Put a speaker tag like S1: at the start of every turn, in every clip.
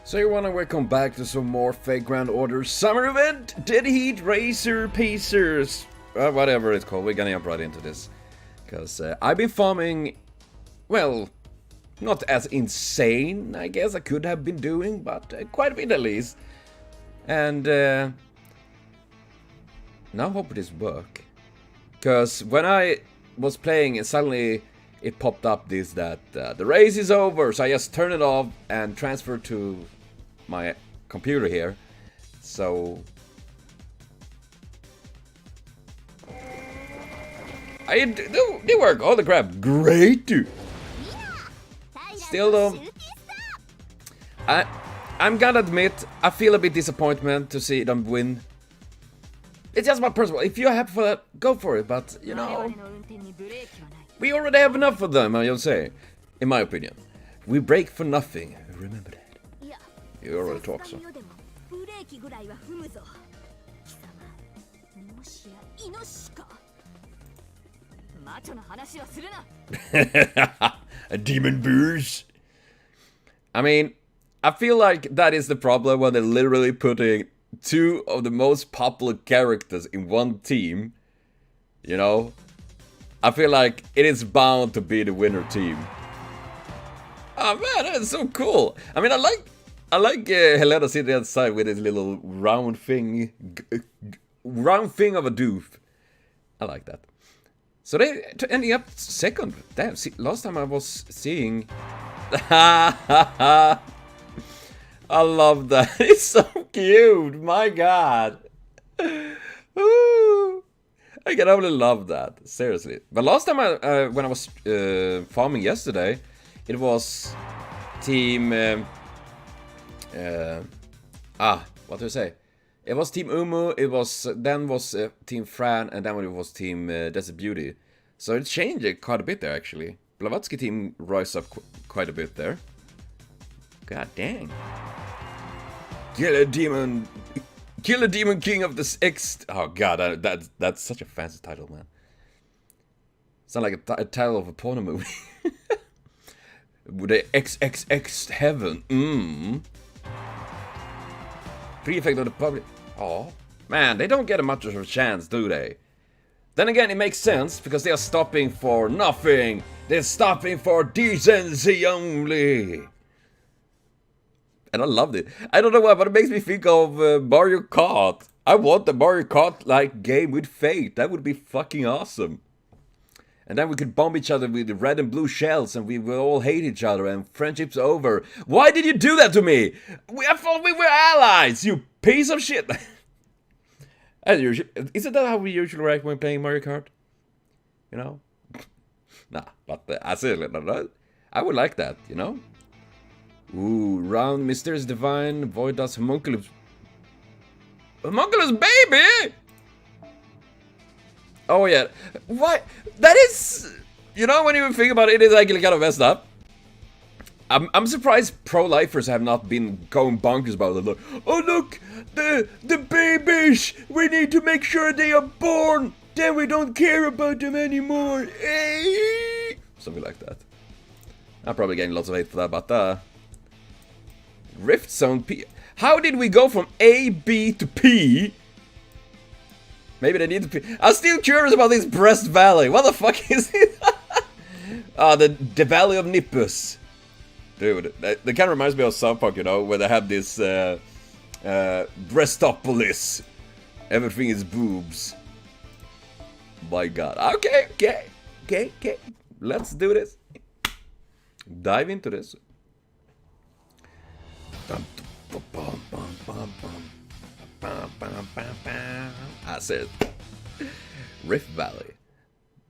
S1: So you wanna welcome back to some more fake Grand Order summer event? Dead Heat Racer Pacers, whatever it's called. We're gonna jump right into this because I've been farming, well, not as insane I guess I could have been doing, but quite a bit at least. And now hope this work, because when I was playing and suddenly it popped up this that the race is over, so I just turned it off and transferred to my computer here. So I do work. Holy crap, great! Still though, I'm gonna admit I feel a bit disappointment to see them win. It's just my personal. If you're happy for that, go for it. But you know, we already have enough of them, I'll say. In my opinion, we break for nothing. Remember that. You already talked, so. A demon booze. I mean, I feel like that is the problem when they're literally putting two of the most popular characters in one team. You know, I feel like it is bound to be the winner team. Oh man, that's so cool. I mean, I like Helena sitting outside with his little round thing of a doof. I like that. So they ending up second. Damn, see, last time I was seeing. I love that. It's so cute. My God. Ooh. I can only love that. Seriously. But last time when I was farming yesterday, it was team. What do I say? It was Team Umu, it was Team Fran, and then it was Team Desert Beauty. So it changed quite a bit there, actually. Blavatsky team rose up quite a bit there. God dang. Killer Demon King of the X. Oh god, that's such a fancy title, man. Sounds like a title of a porno movie. With the XXX Heaven. Prefect of the public. Oh man, they don't get much of a chance, do they? Then again, it makes sense because they are stopping for nothing. They're stopping for decency only. And I loved it. I don't know why, but it makes me think of Mario Kart. I want the Mario Kart like game with Fate. That would be fucking awesome. And then we could bomb each other with red and blue shells, and we will all hate each other, and friendship's over. Why did you do that to me? I thought we were allies, you piece of shit. Isn't that how we usually react when playing Mario Kart? You know? Nah, but I would like that, you know? Ooh, round Mysterious Divine, Void Dust, Homunculus. Homunculus, baby! Oh yeah, what? That is, you know, when you think about it, it is actually kind of messed up. I'm surprised pro-lifers have not been going bonkers about it. Like, oh look, the babies, we need to make sure they are born, then we don't care about them anymore. Something like that. I'm probably getting lots of hate for that, but Rift Zone P. How did we go from A, B to P? Maybe they need to be. I'm still curious about this Breast Valley. What the fuck is it? The Valley of Nippus. Dude, that kind of reminds me of South Park, you know, where they have this Breastopolis. Everything is boobs. My god. Okay. Let's do this. Dive into this. I said Rift Valley.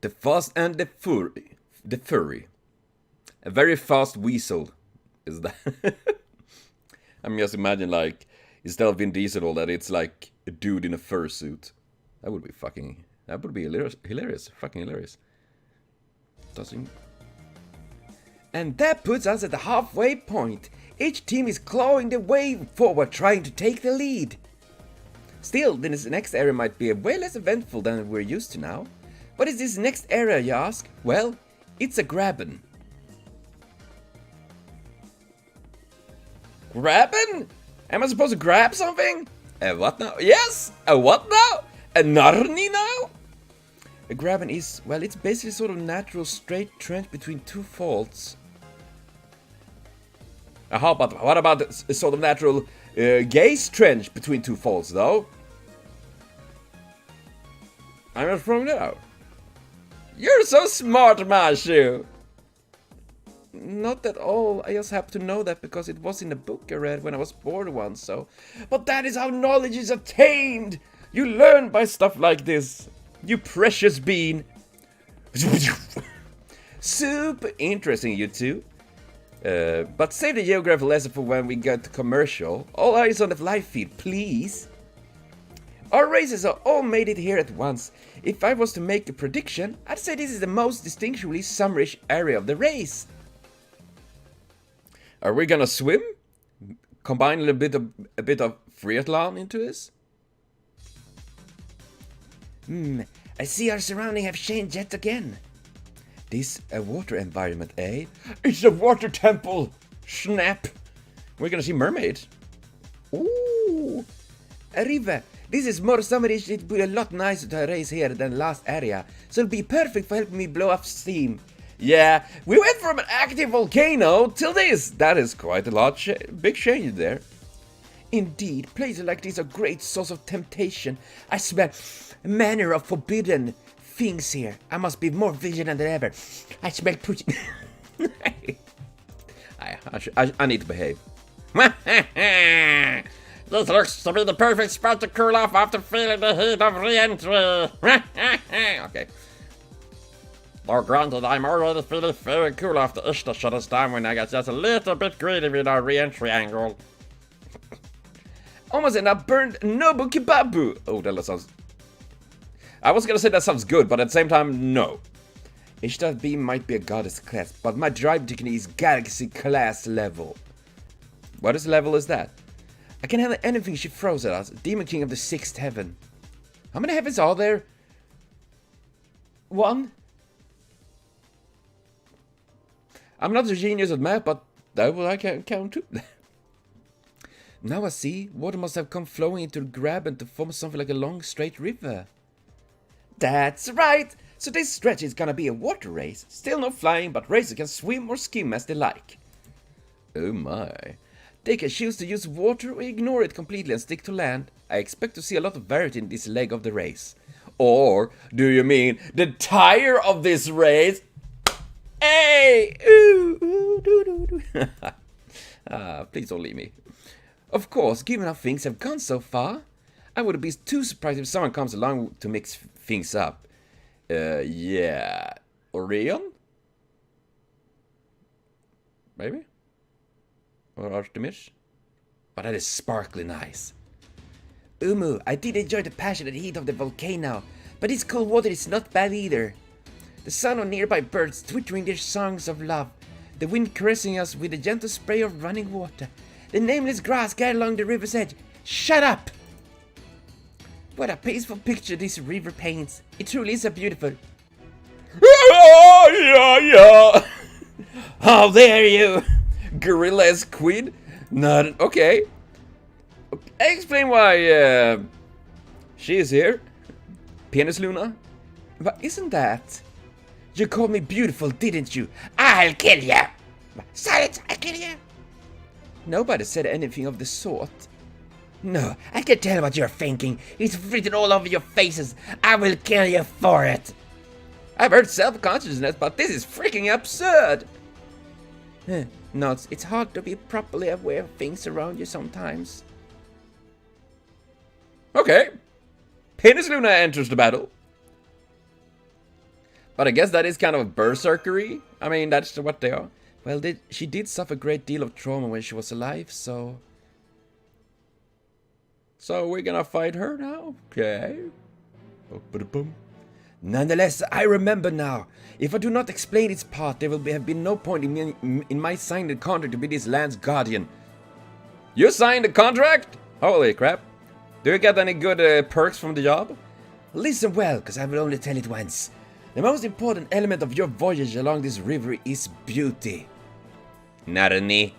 S1: The fast and the furry. A very fast weasel is that. I mean, just imagine like instead of Vin Diesel all that, it's like a dude in a fursuit. That would be hilarious. Fucking hilarious. And that puts us at the halfway point. Each team is clawing their way forward, trying to take the lead. Still, this next area might be way less eventful than we're used to now. What is this next area, you ask? Well, it's a graben. Grabbing? Am I supposed to grab something? What now? Yes! What now? A narni now? A graben is, well, it's basically sort of natural straight trench between two faults. What about a sort of natural gaze trench between two faults, though? I'm not throwing that out. You're so smart, Mashu! Not at all. I just happen to know that because it was in a book I read when I was bored once, so... But that is how knowledge is attained! You learn by stuff like this, you precious bean! Super interesting, you two. But save the geography lesson for when we get to commercial. All eyes on the live feed, please. Our races are all made it here at once. If I was to make a prediction, I'd say this is the most distinctively summerish area of the race. Are we gonna swim? Combine a bit of triathlon into this? I see our surroundings have changed yet again. This a water environment, eh? It's a water temple! Snap! We're gonna see mermaids. Ooh! A river. This is more summerish. It will be a lot nicer to race here than last area, so it'll be perfect for helping me blow off steam. Yeah, we went from an active volcano till this. That is quite a lot, big change there. Indeed, places like this are a great source of temptation. I smell manner of forbidden things here. I must be more vigilant than ever. I smell Putin. I need to behave.
S2: This looks to be the perfect spot to cool off after feeling the heat of re-entry.
S1: Okay.
S2: Though granted, I'm already feeling very cool after Ishtar shut us down when I got just a little bit greedy with our re-entry angle.
S1: Almost enough burned Nobu Kibabu. Oh, that sounds... I was gonna say that sounds good, but at the same time, no. Ishtar Beam might be a goddess class, but my drive technique is galaxy class level. What is level is that? I can handle anything she throws at us. Demon King of the 6th heaven. How many heavens are there? 1? I'm not a genius at math, but that will I can count too. Now I see. Water must have come flowing into the graben to form something like a long straight river. That's right! So this stretch is gonna be a water race. Still no flying, but racers can swim or skim as they like. Oh my. They can choose to use water or ignore it completely and stick to land. I expect to see a lot of variety in this leg of the race. Or, do you mean the tire of this race? Hey! Ooh, ooh, doo, doo, doo. Please don't leave me. Of course, given how things have gone so far, I wouldn't be too surprised if someone comes along to mix things up. Yeah. Orion? Maybe? Or Artemis? But that is sparkling eyes. Umu, I did enjoy the passionate heat of the volcano, but this cold water is not bad either. The sound of nearby birds twittering their songs of love, the wind caressing us with a gentle spray of running water, the nameless grass gathered along the river's edge. Shut up! What a peaceful picture this river paints. It truly is a beautiful... yeah. How dare you! Gorilla squid? Not... Okay. Explain why, she is here. Penis Luna? But isn't that... You called me beautiful, didn't you? I'll kill you! Silence! I'll kill you! Nobody said anything of the sort. No, I can tell what you're thinking. It's written all over your faces. I will kill you for it. I've heard self-consciousness, but this is freaking absurd. No, it's hard to be properly aware of things around you sometimes. Okay. Penis Luna enters the battle. But I guess that is kind of berserkery. I mean, that's what they are. Well, she did suffer a great deal of trauma when she was alive, so... So we're gonna fight her now? Okay. Nonetheless, I remember now. If I do not explain its part, there will have been no point in my signing the contract to be this land's guardian. You signed the contract? Holy crap. Do you get any good perks from the job? Listen well, because I will only tell it once. The most important element of your voyage along this river is beauty. Narani.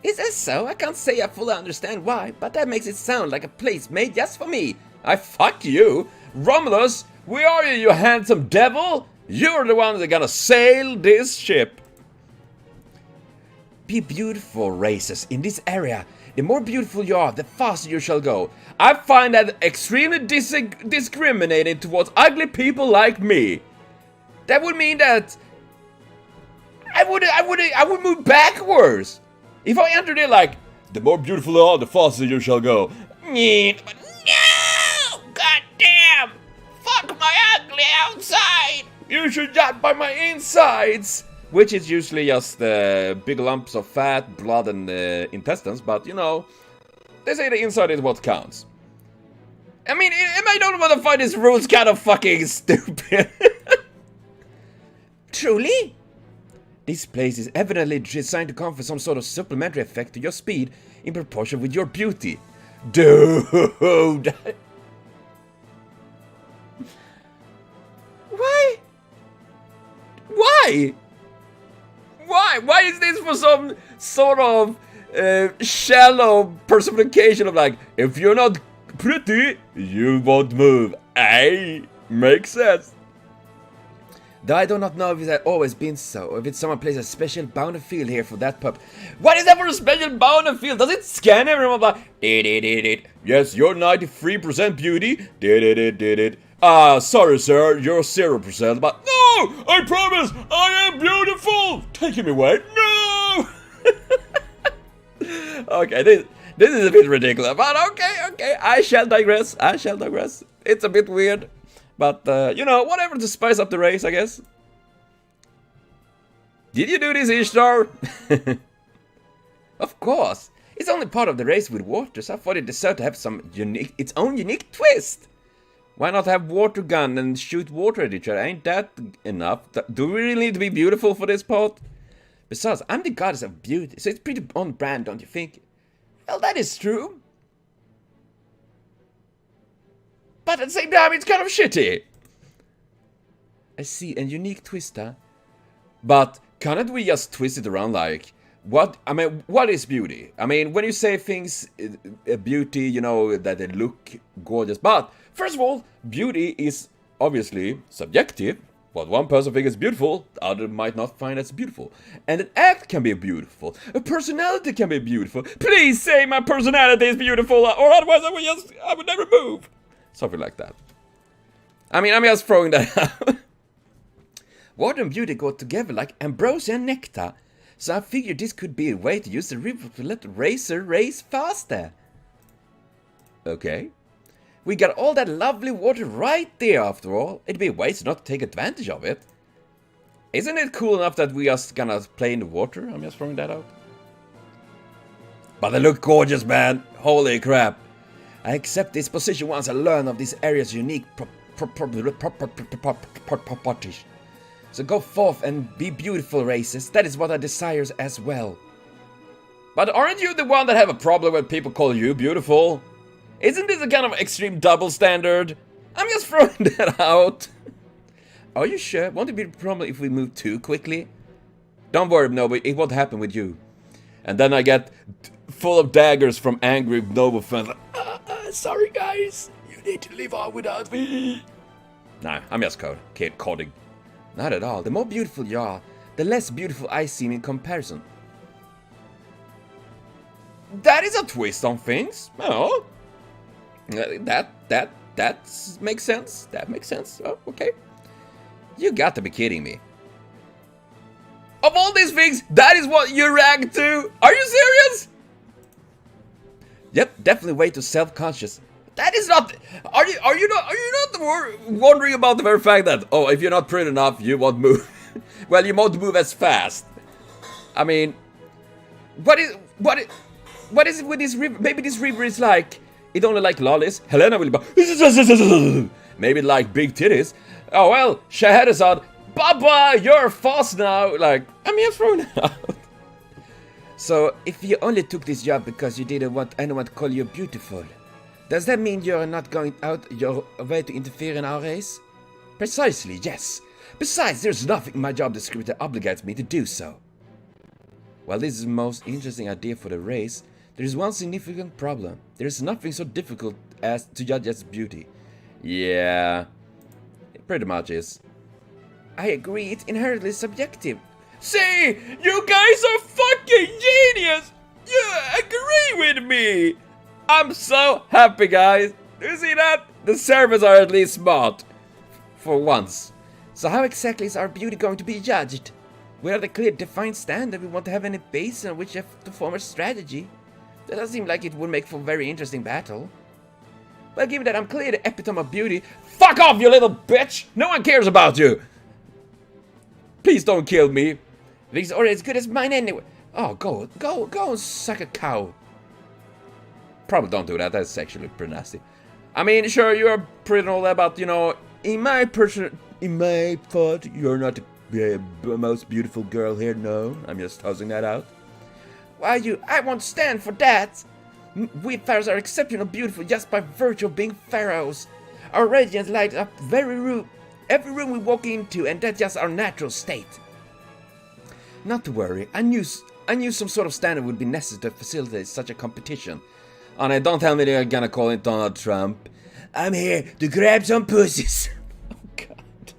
S1: Is that so? I can't say I fully understand why, but that makes it sound like a place made just for me. I fuck you! Romulus, where are you, you handsome devil? You're the one that's gonna sail this ship. Be beautiful, races, in this area. The more beautiful you are, the faster you shall go. I find that extremely discriminating towards ugly people like me. That would mean that I would move backwards. If I entered it like, the more beautiful you are, the faster you shall go. No! God damn! Fuck my ugly outside! You should judge by my insides! Which is usually just big lumps of fat, blood, and intestines, but you know, they say the inside is what counts. I mean, I don't want to find these rules kind of fucking stupid. Truly? This place is evidently designed to confer some sort of supplementary effect to your speed in proportion with your beauty. Dude! Why? Why? Why? Why is this for some sort of shallow personification of like, if you're not pretty, you won't move. Aye, makes sense. Though I do not know if it has always been so, or if it's someone plays a special bounty field here for that pup. What is that for a special bounty field? Does it scan everyone like, yes, you're 93% beauty, sorry sir, you're 0%, but no, I promise, I am beautiful! Taking me away, no! Okay, this is a bit ridiculous, but okay, I shall digress. It's a bit weird, but, you know, whatever to spice up the race, I guess. Did you do this, Ishtar? Of course. It's only part of the race with water, so I thought it deserved to have its own unique twist. Why not have water gun and shoot water at each other? Ain't that enough? Do we really need to be beautiful for this part? Besides, I'm the goddess of beauty, so it's pretty on brand, don't you think? Well, that is true. But at the same time, it's kind of shitty. I see, a unique twist, huh? But can't we just twist it around like, what is beauty? I mean, when you say things, beauty, you know, that they look gorgeous. But, first of all, beauty is obviously subjective. What one person thinks is beautiful, the other might not find as beautiful. And an act can be beautiful. A personality can be beautiful. Please say my personality is beautiful, or otherwise I would never move. Something like that. I mean, I'm just throwing that out. Water and beauty go together like ambrosia and nectar. So I figured this could be a way to use the river to let the racer race faster. Okay. We got all that lovely water right there after all. It'd be a waste not to take advantage of it. Isn't it cool enough that we just gonna play in the water? I'm just throwing that out. But they look gorgeous, man. Holy crap. I accept this position once I learn of this area's unique properties. So go forth and be beautiful, races. That is what I desire as well. But aren't you the one that have a problem when people call you beautiful? Isn't this a kind of extreme double standard? I'm just throwing that out. Are you sure? Won't it be a problem if we move too quickly? Don't worry, Noble, it won't happen with you. And then I get full of daggers from angry Noble fans. Sorry guys, you need to live on without me. Nah, I'm just coding. Not at all. The more beautiful you are, the less beautiful I seem in comparison. That is a twist on things. Oh. That makes sense. That makes sense. Oh, okay. You got to be kidding me. Of all these things, that is what you react to? Are you serious? Yep, definitely way too self-conscious. That is not. Are you not wondering about the very fact that, oh, if you're not pretty enough, you won't move. Well, you won't move as fast. I mean, what is it with this river? Maybe this river is like, it only like lollies. Helena will be maybe like big titties. Oh well, Scheherazade, Baba, you're fast now. Like, I'm here throwing it out. So, if you only took this job because you didn't want anyone to call you beautiful, does that mean you're not going out your way to interfere in our race? Precisely, yes. Besides, there's nothing in my job description that obligates me to do so. While this is the most interesting idea for the race, there is one significant problem. There is nothing so difficult as to judge its beauty. Yeah, it pretty much is. I agree, it's inherently subjective. See, you guys are fucking genius! You agree with me! I'm so happy, guys! Do you see that? The servers are at least smart. For once. So how exactly is our beauty going to be judged? Without a clear defined standard, we want to have any base on which to form a strategy. That doesn't seem like it would make for a very interesting battle. Well, given that I'm clearly the epitome of beauty... Fuck off, you little bitch! No one cares about you! Please don't kill me. These are as good as mine anyway. Oh, go and suck a cow. Probably don't do that, that's actually pretty nasty. I mean, sure, you're pretty all that, but, you know, in my thought, you're not the most beautiful girl here, no. I'm just tossing that out. Why, I won't stand for that. We pharaohs are exceptionally beautiful just by virtue of being pharaohs. Our radiance lights up every room we walk into, and that's just our natural state. Not to worry, I knew some sort of standard would be necessary to facilitate such a competition. And don't tell me they're gonna call it Donald Trump. I'm here to grab some pussies. Oh god.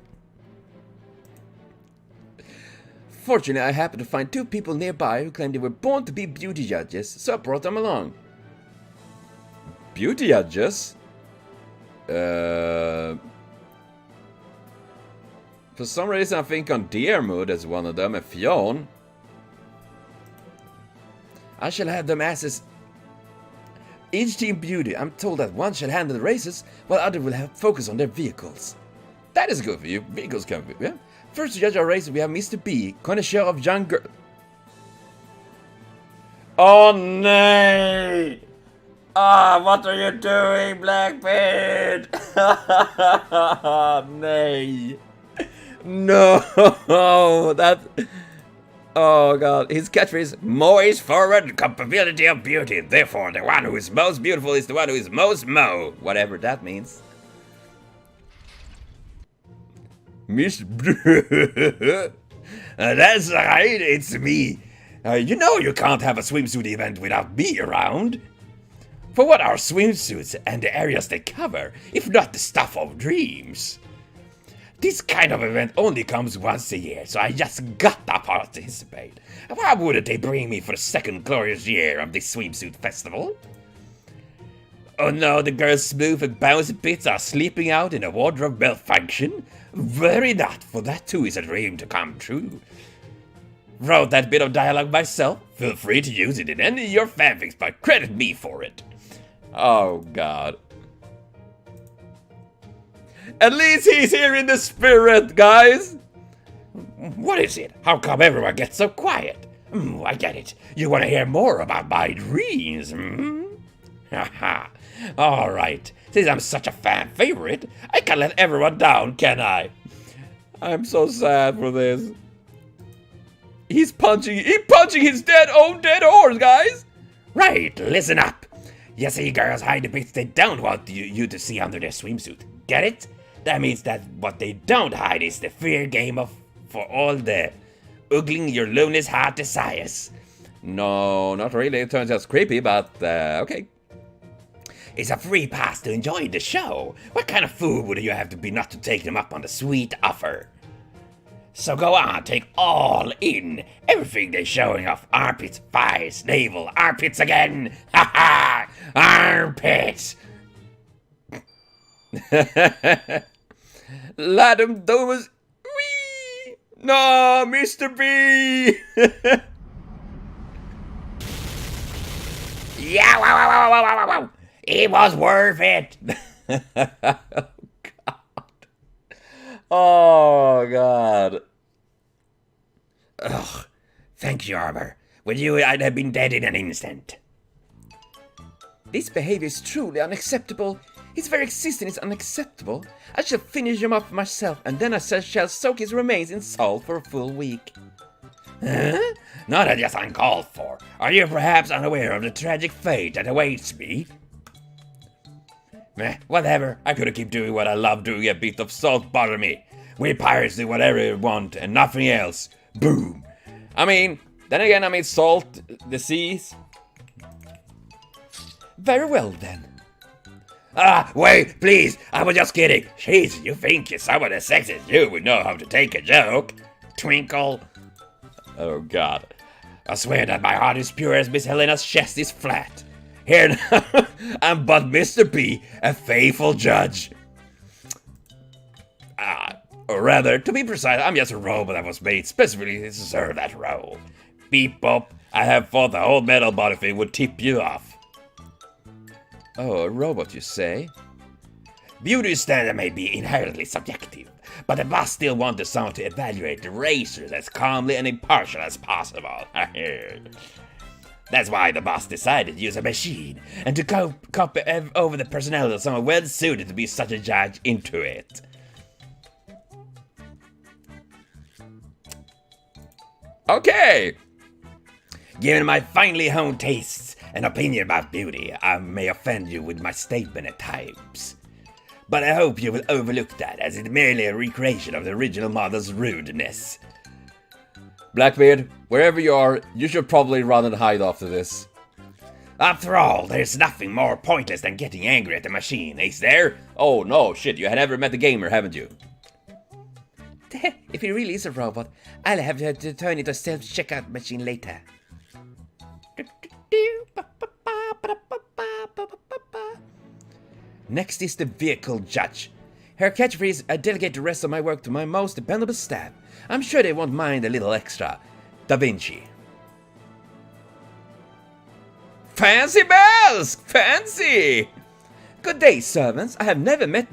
S1: Fortunately, I happened to find 2 people nearby who claimed they were born to be beauty judges, so I brought them along. Beauty judges? For some reason I think on Deermood as one of them, a Fionn. I shall have them asses. Each team beauty, I'm told that one shall handle the races, while other will have focus on their vehicles. That is good for you, vehicles can be, yeah? First to judge our races we have Mr. B, connoisseur of young girl. Oh no! Ah, what are you doing, Blackbeard? Nay. No, that... Oh god, his catchphrase, more is forward, compatibility of beauty, therefore the one who is most beautiful is the one who is most mo. Whatever that means. Miss... That's right, it's me. You know you can't have a swimsuit event without me around. For what are swimsuits and the areas they cover, if not the stuff of dreams? This kind of event only comes once a year, so I just gotta participate. Why wouldn't they bring me for the second glorious year of this swimsuit festival? Oh no, the girls Smooth and Bouncy Bits are sleeping out in a wardrobe malfunction? Very not, for that too is a dream to come true. Wrote that bit of dialogue myself. Feel free to use it in any of your fanfics, but credit me for it. Oh god. At least he's here in the spirit, guys! What is it? How come everyone gets so quiet? I get it. You want to hear more about my dreams, Haha. Alright. Since I'm such a fan favorite, I can't let everyone down, can I? I'm so sad for this. He's punching his own dead horse, guys! Right, listen up. You see girls hide the bits they don't want you to see under their swimsuit. Get it? That means that what they don't hide is the fear game for all the ogling your loneliness heart desires. No, not really. It turns out creepy, but okay. It's a free pass to enjoy the show. What kind of fool would you have to be not to take them up on the sweet offer? So go on, take all in. Everything they're showing off. Armpits, thighs, navel, armpits again. Ha ha! Armpits! Ladum Domus. Wee! No, Mr. B! Yeah, wow. It was worth it. Oh, God. Ugh. Thank you, Armor. With you, I'd have been dead in an instant. This behavior is truly unacceptable. His very existence is unacceptable. I shall finish him off myself, and then I shall soak his remains in salt for a full week. Huh? Not that just uncalled for. Are you perhaps unaware of the tragic fate that awaits me? Whatever. I could keep doing what I love doing. A bit of salt bother me. We pirates do whatever we want and nothing else. Boom. I mean, Then again, I mean, salt the seas.
S3: Very well then.
S2: Ah, wait, please, I was just kidding. Jeez, you think someone as sexy as you would know how to take a joke? Twinkle.
S1: Oh god.
S2: I swear that my heart is pure as Miss Helena's chest is flat. Here now, I'm but Mr. B, a faithful judge. Or rather, to be precise, I'm just a robot that was made specifically to serve that role. Beep bop, I have thought the whole metal body thing would tip you off.
S1: Oh, a robot, you say?
S2: Beauty standard may be inherently subjective, but the boss still wants someone to evaluate the racers as calmly and impartial as possible. That's why the boss decided to use a machine and to copy over the personality of someone well suited to be such a judge into it.
S1: Okay!
S2: Given my finely honed tastes and opinion about beauty, I may offend you with my statement at times. But I hope you will overlook that, as it's merely a recreation of the original model's rudeness.
S1: Blackbeard, wherever you are, you should probably run and hide after this.
S2: After all, there's nothing more pointless than getting angry at the machine, is there?
S1: Oh no, shit, you have never met a gamer, haven't you?
S3: If he really is a robot, I'll have to turn it to a self-checkout machine later. Next is the vehicle judge. Her catchphrase, I delegate the rest of my work to my most dependable staff. I'm sure they won't mind a little extra. Da Vinci.
S1: Fancy bells! Fancy!
S3: Good day, servants. I never met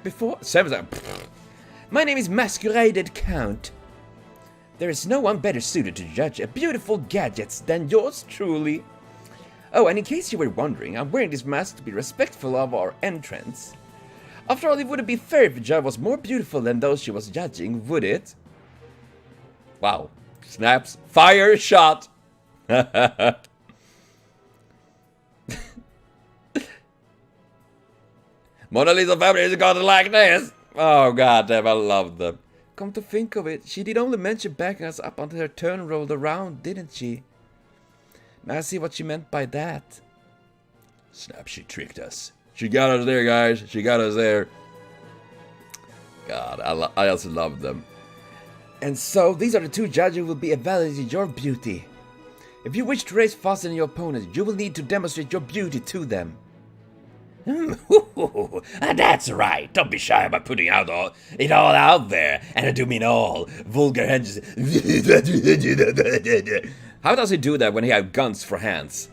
S3: before. Servants are... My name is Masqueraded Count. There is no one better suited to judge a beautiful gadgets than yours truly. Oh, and in case you were wondering, I'm wearing this mask to be respectful of our entrance. After all, it wouldn't be fair if Judge was more beautiful than those she was judging, would it?
S1: Wow. Snaps. Fire shot! Mona Lisa family is got it like this! Oh god damn, I love them.
S3: Come to think of it, she did only mention backing us up until her turn rolled around, didn't she? Now I see what she meant by that.
S1: Snap, she tricked us. She got us there, guys. She got us there. God, I also love them.
S3: And so, these are the two judges who will be evaluating your beauty. If you wish to race faster than your opponents, you will need to demonstrate your beauty to them.
S2: That's right. Don't be shy about putting it all out there. And I do mean all vulgar henches.
S1: How does he do that when he has guns for hands?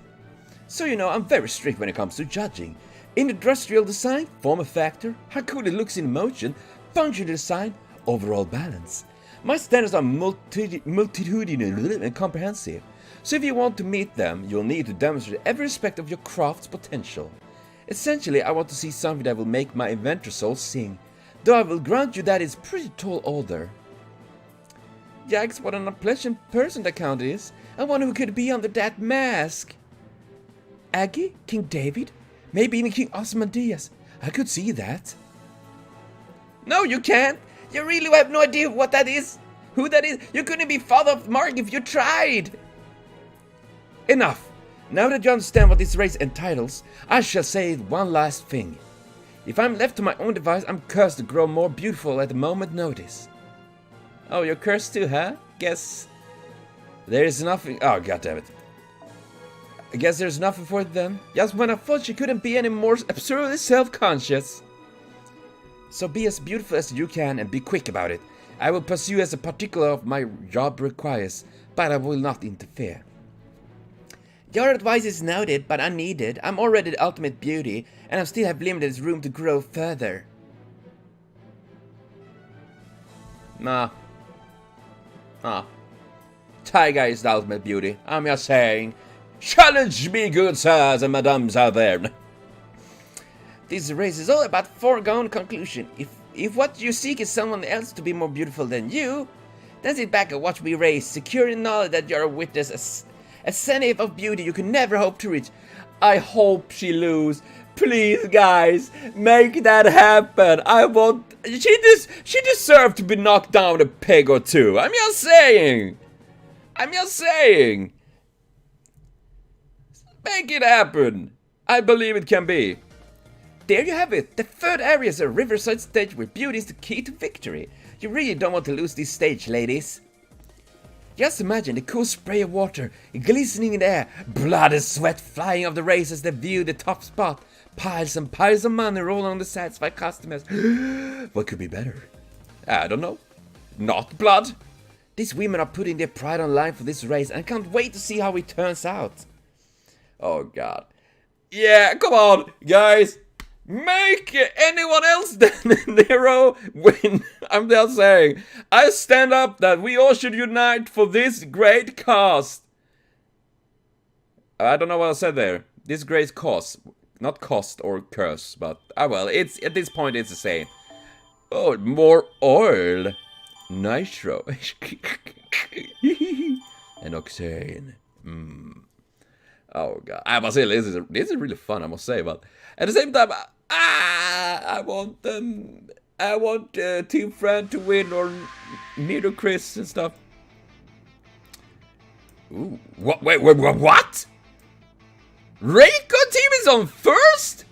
S3: So you know, I'm very strict when it comes to judging. Industrial design, form factor, how cool it looks in motion, functional design, overall balance. My standards are multitudinal and comprehensive. So if you want to meet them, you'll need to demonstrate every aspect of your craft's potential. Essentially, I want to see something that will make my inventor soul sing, though I will grant you that it's pretty tall order. Yikes, what an unpleasant person that Count is. I wonder who could be under that mask. Aggie? King David? Maybe even King Osmandias. I could see that. No, you can't. You really have no idea what that is. Who that is. You couldn't be father of Mark if you tried. Enough. Now that you understand what this race entitles, I shall say one last thing. If I'm left to my own device, I'm cursed to grow more beautiful at a moment's notice. Oh, you're cursed too, huh? Guess there's nothing. Oh, goddammit. I guess there's nothing for it then. Just when I thought she couldn't be any more absurdly self-conscious. So be as beautiful as you can and be quick about it. I will pursue as a particular of my job requires, but I will not interfere. Your advice is noted, but unneeded. I'm already the ultimate beauty, and I still have limited room to grow further. Nah. Tiger is the ultimate beauty. I'm just saying. Challenge me, good sirs and madams out there. This race is all about foregone conclusion. If what you seek is someone else to be more beautiful than you, then sit back and watch me race, secure in knowledge that you're a witness, a zenith of beauty you can never hope to reach. I hope she lose. Please, guys, make that happen. I want. She deserved to be knocked down a peg or two. I'm just saying.
S1: I'm just saying. Make it happen. I believe it can be.
S3: There you have it. The third area is a Riverside stage where beauty is the key to victory. You really don't want to lose this stage, ladies. Just imagine the cool spray of water glistening in the air, blood and sweat flying off the race as they view the top spot. Piles and piles of money roll on the satisfied customers. What could be better?
S1: I don't know. Not blood.
S3: These women are putting their pride on line for this race and can't wait to see how it turns out.
S1: Oh god. Yeah, come on, guys. Make anyone else than Nero win. I'm just saying. I stand up that we all should unite for this great cause. I don't know what I said there. This great cause. Not cost or curse, but well, it's at this point it's the same. Oh, more oil. Nitro. And octane. Oh god. I must say this is really fun, I must say, but at the same time, I want Team Friend to win or Nido Chris and stuff. Ooh, what? Wait, what? Reiko team is on first?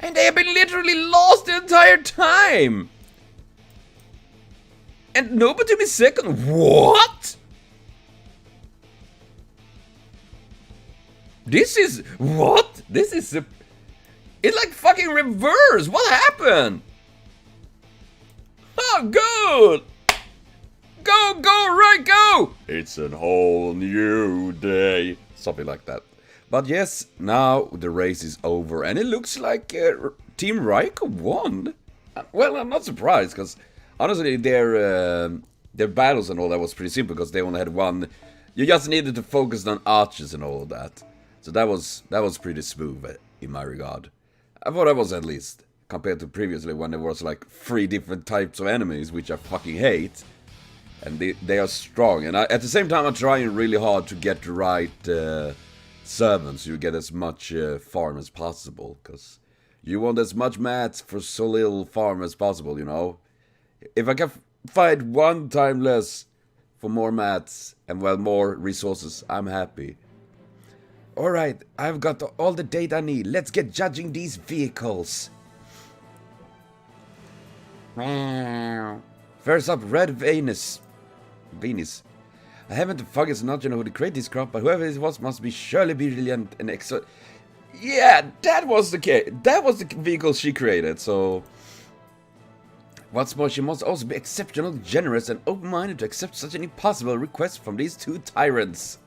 S1: And they have been literally lost the entire time. And nobody is second. What? This is what? This is it's like fucking reverse. What happened? Oh, good. Go, right, go! It's a whole new day. Something like that. But yes, now the race is over. And it looks like Team Raiko won. Well, I'm not surprised, because honestly, their battles and all that was pretty simple, because they only had one. You just needed to focus on archers and all of that. So that was pretty smooth in my regard. I thought that was, at least, compared to previously when there was like 3 different types of enemies, which I fucking hate. And they are strong, and at the same time I'm trying really hard to get the right servants, so you get as much farm as possible, because you want as much mats for so little farm as possible, you know. If I can fight 1 time less for more mats and well more resources, I'm happy. Alright, I've got all the data I need. Let's get judging these vehicles. First up, Red Venus. I haven't the foggiest knowledge who to create this crop, but whoever it was must be surely brilliant and excellent. Yeah, that was the case. That was the vehicle she created, so... What's more, she must also be exceptionally generous and open-minded to accept such an impossible request from these 2 tyrants.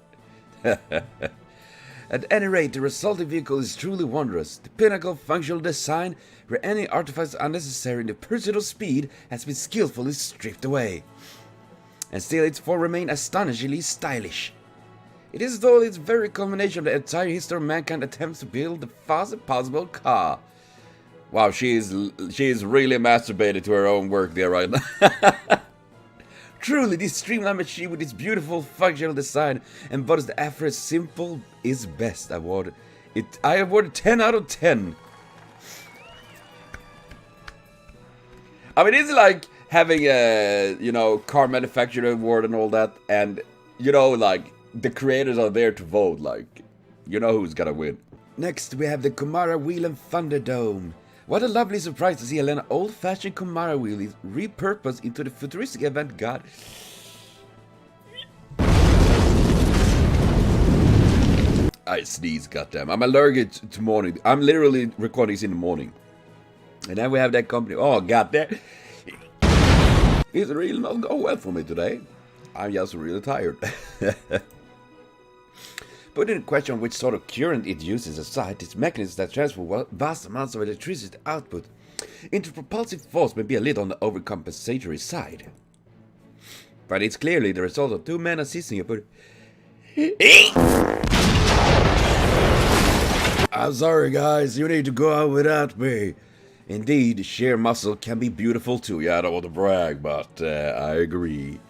S1: At any rate, the resulting vehicle is truly wondrous. The pinnacle of functional design, where any artifice unnecessary in the pursuit of speed has been skillfully stripped away. And still its form remains astonishingly stylish. It is though its very culmination of the entire history of mankind attempts to build the fastest possible car. Wow, she is really masturbated to her own work there right now. Truly, this streamlined machine with its beautiful functional design embodies the average simple is best award. I awarded 10 out of 10. I mean, it's like having a, you know, car manufacturer award and all that, and, you know, like, the creators are there to vote, like, you know who's gonna win. Next, we have the Kumara Wheel and Thunderdome. What a lovely surprise to see an old-fashioned Kumara wheel is repurposed into the futuristic avant-garde. I sneeze, goddamn. I'm allergic to morning. I'm literally recording this in the morning. And then we have that company. Oh, goddamn. It's really not going well for me today. I'm just really tired. Putting in question which sort of current it uses aside, its mechanisms that transfer vast amounts of electricity output into propulsive force may be a little on the overcompensatory side. But it's clearly the result of 2 men assisting you, but... I'm sorry guys, you need to go out without me. Indeed, sheer muscle can be beautiful too. Yeah, I don't want to brag, but I agree.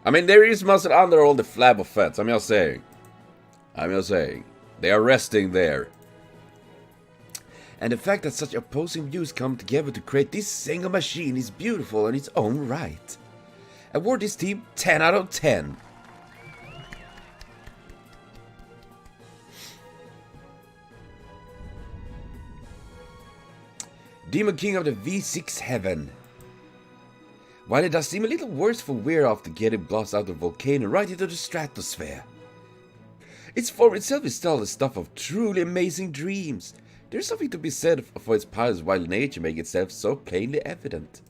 S1: I mean, there is muscle under all the flab of fats, I'm just saying. They are resting there. And the fact that such opposing views come together to create this single machine is beautiful in its own right.
S3: Award this team 10 out of 10. Demon King of the V6 Heaven. While it does seem a little worse for wear after getting blasted out of the volcano right into the stratosphere, its form itself is still the stuff of truly amazing dreams. There's something to be said for its piles while nature makes itself so plainly evident.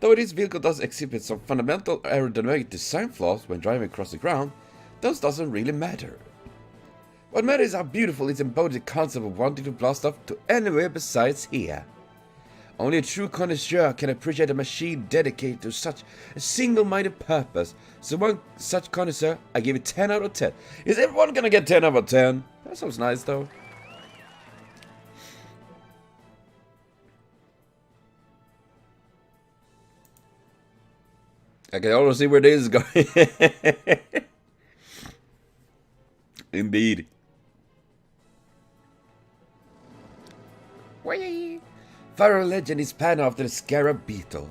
S3: Though this vehicle does exhibit some fundamental aerodynamic design flaws when driving across the ground, those doesn't really matter. What matters is how beautiful it embodies the concept of wanting to blast off to anywhere besides here. Only a true connoisseur can appreciate a machine dedicated to such a single-minded purpose. So one such connoisseur, I give it 10 out of 10. Is everyone gonna get 10 out of 10? That sounds nice though. I can already see where this is going. Indeed. Whee! Pharaoh legend is panned after the scarab beetle.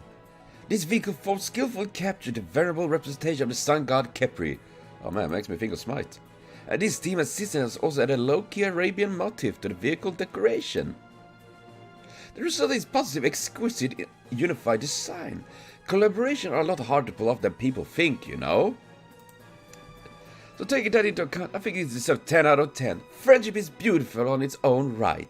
S3: This vehicle forms skillfully captured the venerable representation of the sun god Khepri. Oh man, makes me think of Smite. And this team assistant has also added a low-key Arabian motif to the vehicle decoration. The result is positive, exquisite, unified design. Collaboration are a lot harder to pull off than people think, you know? So taking that into account, I think it deserves 10 out of 10. Friendship is beautiful on its own right.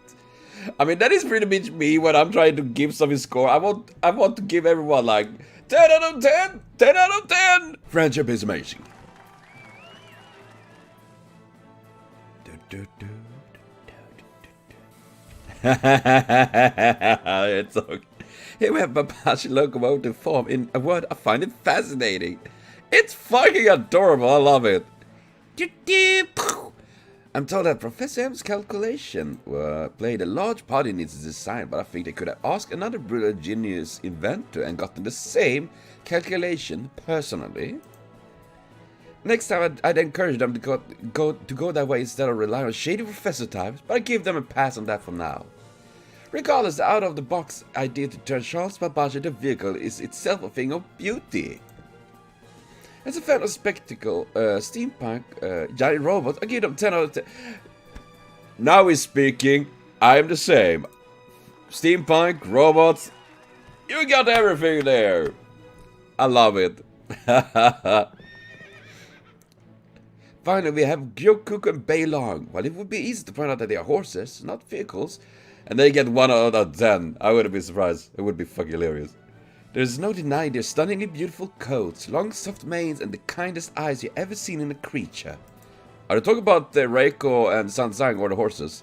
S3: I mean, that is pretty much me when I'm trying to give some score. I want to give everyone like 10 out of 10, 10 out of 10. Friendship is amazing. It's okay. Here we have Babashi locomotive form in a word I find it fascinating. It's fucking adorable, I love it. I'm told that Professor M's calculation played a large part in its design, but I think they could have asked another brilliant genius inventor and gotten the same calculation personally. Next time I'd encourage them to go that way instead of relying on shady professor types, but I give them a pass on that for now. Regardless, the out-of-the-box idea to turn Charles Babbage into a vehicle is itself a thing of beauty. As a fan of spectacle, steampunk, giant robots, I give them 10 out of 10. Now he's speaking, I am the same. Steampunk, robots, you got everything there. I love it. Finally, we have Gyokuk and Beilong. While it would be easy to point out that they are horses, not vehicles, and they get 1 out of 10, I wouldn't be surprised. It would be fucking hilarious. There's no denying their stunningly beautiful coats, long soft manes, and the kindest eyes you've ever seen in a creature. Are you talking about Reiko and Sansang or the horses?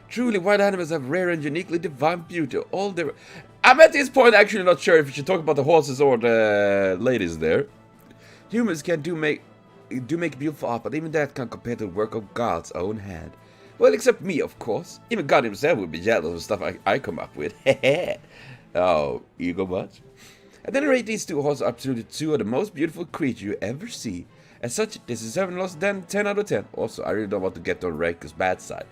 S3: Truly, wild animals have rare and uniquely divine beauty. I'm at this point actually not sure if you should talk about the horses or the ladies there. Humans can do make beautiful art, but even that can't compare to the work of God's own hand. Well, except me, of course. Even God himself would be jealous of stuff I come up with. Oh, ego much? At any rate, these two horses are absolutely two of the most beautiful creatures you ever see. As such, this is 7 less than 10 out of 10. Also, I really don't want to get on Reiko's bad side.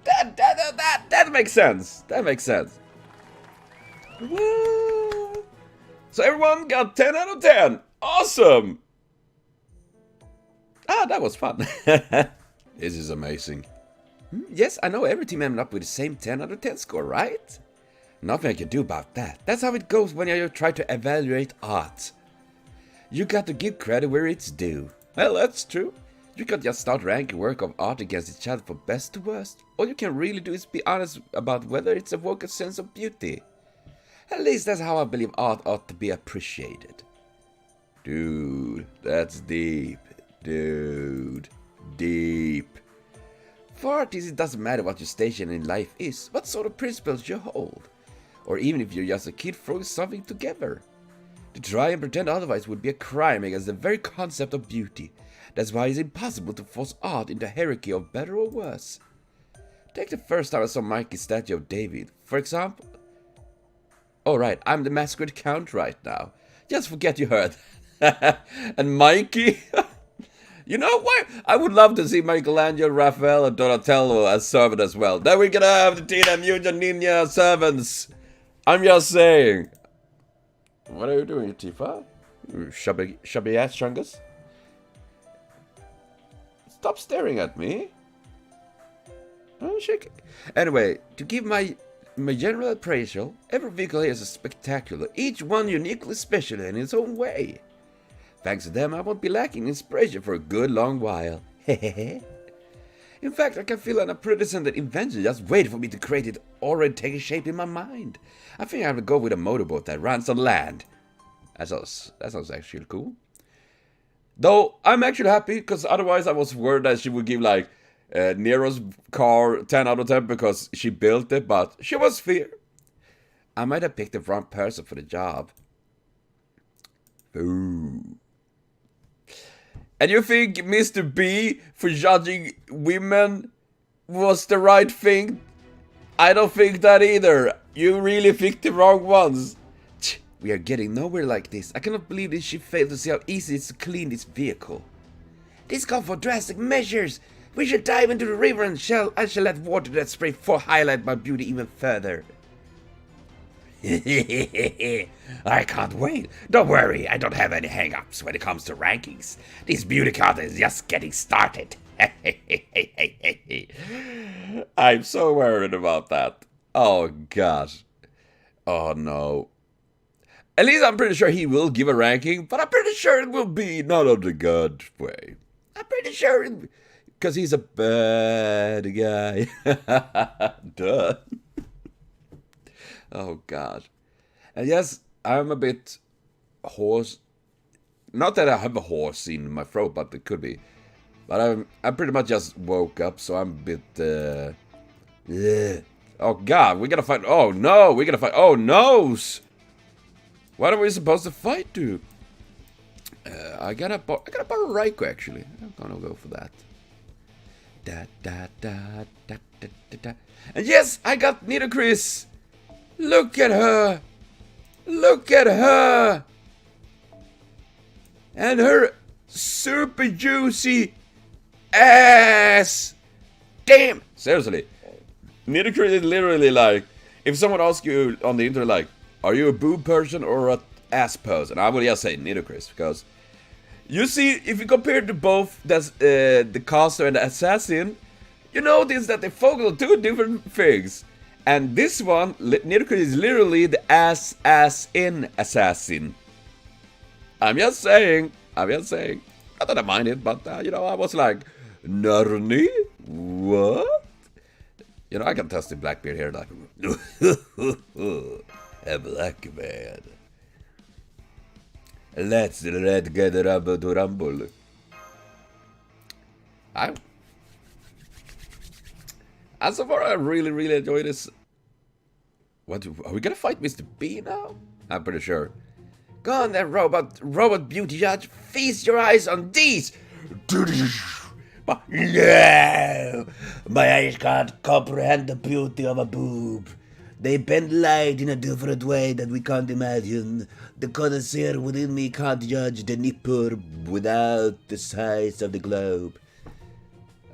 S3: That makes sense. That makes sense. Woo! So everyone got 10 out of 10. Awesome! Ah, that was fun. This is amazing. Yes, I know every team ended up with the same 10 out of 10 score, right? Nothing I can do about that. That's how it goes when you try to evaluate art. You got to give credit where it's due. Well, that's true. You can't just start ranking work of art against each other from best to worst. All you can really do is be honest about whether it's evokes a sense of beauty. At least that's how I believe art ought to be appreciated. Dude, that's deep. Dude, deep. For artists, it doesn't matter what your station in life is, what sort of principles you hold, or even if you're just a kid throwing something together. To try and pretend otherwise would be a crime against the very concept of beauty. That's why it's impossible to force art into a hierarchy of better or worse. Take the first time I saw Mikey's statue of David, for example. Alright, I'm the masquerade count right now. Just forget you heard. And Mikey? You know what? I would love to see Michelangelo, Raphael, and Donatello as servant as well. Then we're gonna have the Teenage Mutant Ninja servants. I'm just saying. What are you doing, Tifa?
S1: Chubby ass chungus. Stop staring at me. Oh, shake. Anyway, to give my general appraisal, every vehicle here is spectacular, each one uniquely special in its own way. Thanks to them, I won't be lacking inspiration for a good long while. In fact, I can feel an unprecedented invention just waiting for me to create it, already taking shape in my mind. I think I will go with a motorboat that runs on land. That sounds actually cool. Though, I'm actually happy, because otherwise I was worried that she would give, like, Nero's car 10 out of 10 because she built it, but she was fair. I might have picked the wrong person for the job. Ooh. And you think Mr. B for judging women was the right thing? I don't think that either. You really picked the wrong ones. We are getting nowhere like this. I cannot believe that she failed to see how easy it is to clean this vehicle. This calls for drastic measures. We should dive into the river and I shall let water that spray highlight my beauty even further.
S2: I can't wait. Don't worry, I don't have any hang-ups when it comes to rankings. This beauty contest is just getting started.
S1: I'm so worried about that. Oh gosh. Oh no. At least I'm pretty sure he will give a ranking, but I'm pretty sure it will be not of the good way. I'm pretty sure because he's a bad guy. Duh. Oh god. And yes, I'm a bit hoarse. Not that I have a horse in my throat, but it could be. But I pretty much just woke up, so I'm a bit yeah. Oh god, we gotta fight. Oh no, we gotta fight. Oh noes. What are we supposed to fight, dude? I gotta borrow Raiko, actually. I'm gonna go for that. And yes, I got Nidocris. Look at her. Look at her. And her super juicy ass. Damn. Seriously. Nidocris is literally like, if someone asks you on the internet, like, are you a boob person or an ass person? I would just say Nidocris, because you see, if you compare to both the caster and the assassin, you notice that they focus on two different things. And this one, Nidocris is literally the ass-in assassin. I'm just saying. Not that I mind it, but you know, I was like, Narni? What? You know, I can test the Blackbeard here, like, a black man. Let's get rumble to rumble. And so far, I really enjoy this. What are we gonna fight Mr. B now? I'm pretty sure. Go on then, robot beauty judge. Feast your eyes on these.
S2: No! My eyes can't comprehend the beauty of a boob. They bend light in a different way that we can't imagine. The connoisseur within me can't judge the nipper without the size of the globe.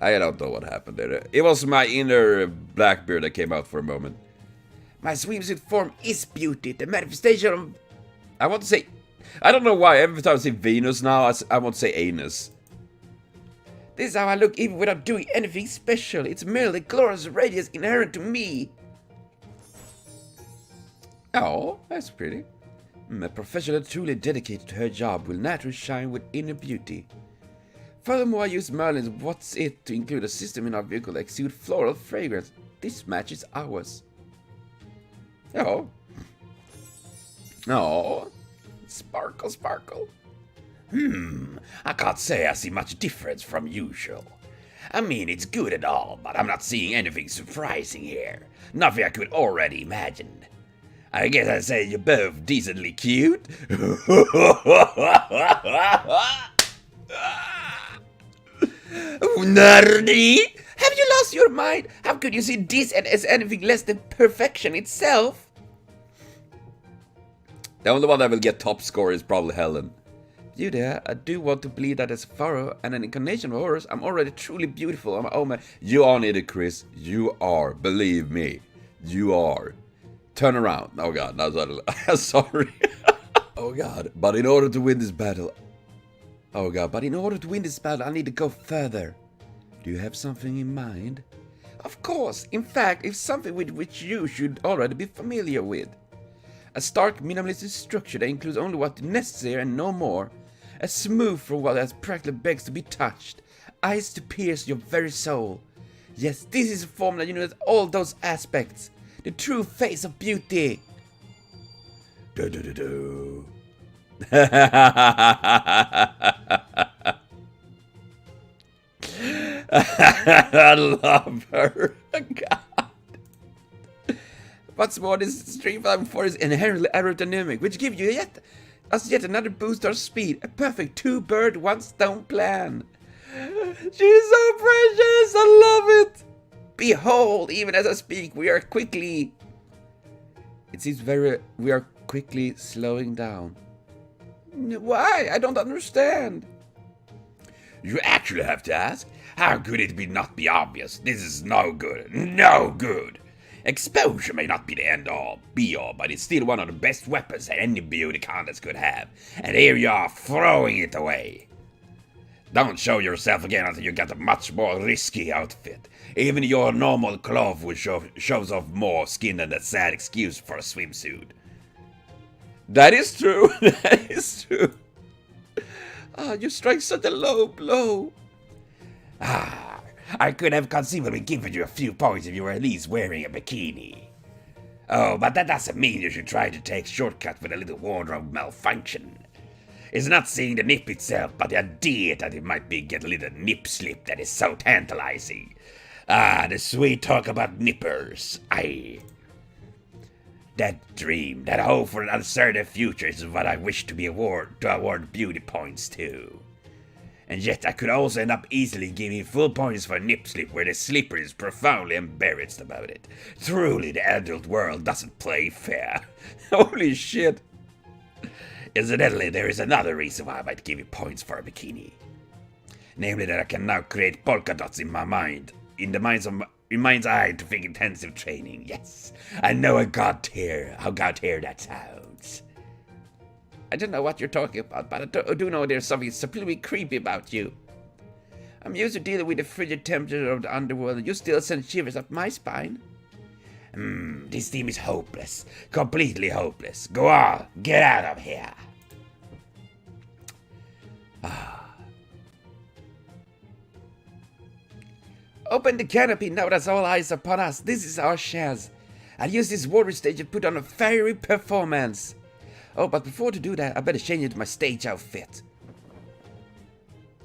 S1: I don't know what happened there. It was my inner Blackbeard that came out for a moment.
S3: My swimsuit form is beauty, the manifestation of...
S1: I want to say... I don't know why, every time I say Venus now, I want to say anus.
S3: This is how I look even without doing anything special. It's merely the glorious radiance inherent to me.
S1: Oh, that's pretty.
S3: A professional truly dedicated to her job will naturally shine with inner beauty. Furthermore, I use Merlin's What's It to include a system in our vehicle that exudes floral fragrance. This matches ours.
S1: Oh. Oh. Sparkle, sparkle.
S2: I can't say I see much difference from usual. I mean, it's good and all, but I'm not seeing anything surprising here. Nothing I could already imagine. I guess I'd say you're both decently cute.
S3: Nerdy? Have you lost your mind? How could you see this as anything less than perfection itself?
S1: The only one that will get top score is probably Helen.
S3: You there, I do want to believe that as a pharaoh and an incarnation of Horus, I'm already truly beautiful on my own.
S1: You are needed, Chris. You are. Believe me. You are. Turn around. Oh god, no, sorry.
S3: Oh god, but in order to win this battle... Oh god, but in order to win this battle, I need to go further. Do you have something in mind? Of course, in fact, it's something with which you should already be familiar with. A stark minimalistic structure that includes only what is necessary and no more. A smooth for what has practically begs to be touched. Eyes to pierce your very soul. Yes, this is a formula that unites all those aspects. The true face of beauty. Do. I love her. God. What's more, this Stream Fighter 4 is inherently aerodynamic, which gives you yet another boost of speed. A perfect two-bird, one-stone plan. She's so precious. I love it. Behold, even as I speak, we are quickly slowing down. Why? I don't understand.
S2: You actually have to ask? How could it not be obvious? This is no good. No good. Exposure may not be the end-all, be-all, but it's still one of the best weapons that any beauty contest could have. And here you are, throwing it away. Don't show yourself again until you get a much more risky outfit. Even your normal cloth will shows off more skin than that sad excuse for a swimsuit.
S3: That is true. That is true. Ah, you strike such a low blow.
S2: I could have conceivably given you a few points if you were at least wearing a bikini. Oh, but that doesn't mean you should try to take shortcut with a little wardrobe malfunction. It's not seeing the nip itself, but the idea that it might be get a little nip slip that is so tantalizing. Ah, the sweet talk about nippers. Aye. That dream, that hope for an uncertain future is what I wish to award beauty points to. And yet I could also end up easily giving full points for a nip slip where the slipper is profoundly embarrassed about it. Truly, the adult world doesn't play fair.
S3: Holy shit.
S2: Incidentally, there is another reason why I might give you points for a bikini. Namely that I can now create polka dots in my mind, in mind's eye to think intensive training. Yes, I know how god tier that sounds.
S3: I don't know what you're talking about, but I do know there's something completely creepy about you. I'm used to dealing with the frigid temperature of the underworld, and you still send shivers up my spine.
S2: This team is hopeless. Completely hopeless. Go on, get out of here.
S3: Open the canopy now that's all eyes upon us. This is our chance. I'll use this water stage to put on a fiery performance. Oh, but before to do that, I better change into my stage outfit.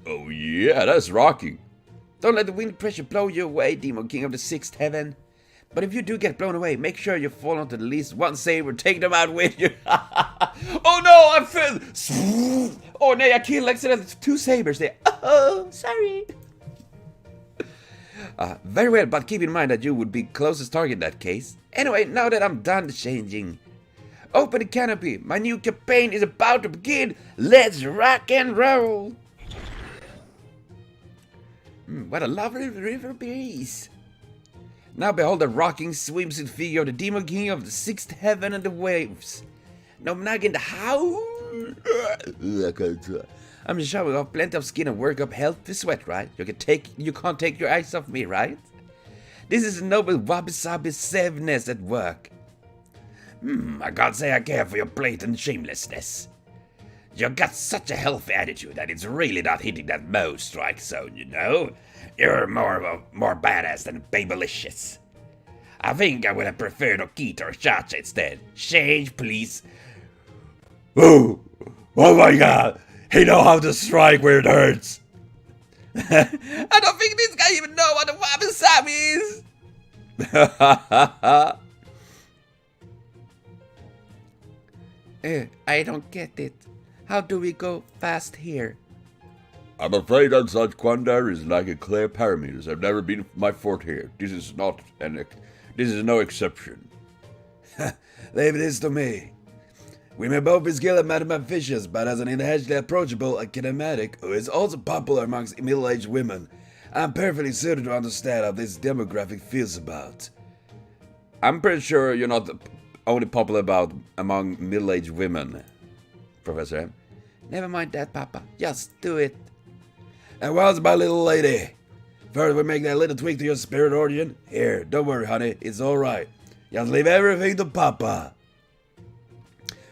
S1: Oh yeah, that's rocking.
S3: Don't let the wind pressure blow you away, Demon King of the Sixth Heaven. But if you do get blown away, make sure you fall onto at least one saber, take them out with you. Oh no, I fell. Oh no, I killed accidentally 2 sabers there. Oh, sorry. Very well, but keep in mind that you would be closest target in that case. Anyway, now that I'm done changing, open the canopy. My new campaign is about to begin. Let's rock and roll. What a lovely river breeze. Now behold the rocking swimsuit figure of the Demon King of the Sixth Heaven and the Waves. No nag in the house. I'm showing off plenty of skin and work up healthy sweat, right? You can't take your eyes off me, right? This is a noble wabi-sabi savageness at work.
S2: I can't say I care for your blatant shamelessness. You got such a healthy attitude that it's really not hitting that Mo strike zone, you know? You're more badass than Babylicious. I think I would have preferred Okita or Chacha instead. Change, please.
S1: Oh my god! He know how to strike where it hurts!
S3: I don't think this guy even know what a wabi-sabi is! I don't get it. How do we go fast here?
S1: I'm afraid on such quandar is like a clear parameters have never been my forte here. This is no exception.
S3: Leave this to me. We may both be skilled mathematicians, but as an inherently approachable academic who is also popular amongst middle-aged women, I'm perfectly suited to understand how this demographic feels about.
S1: I'm pretty sure you're not only popular among middle-aged women.
S3: Professor M. Never mind that, Papa. Just do it.
S1: And what's my little lady? First we make that little tweak to your spirit origin. Here, don't worry, honey. It's alright. Just leave everything to Papa.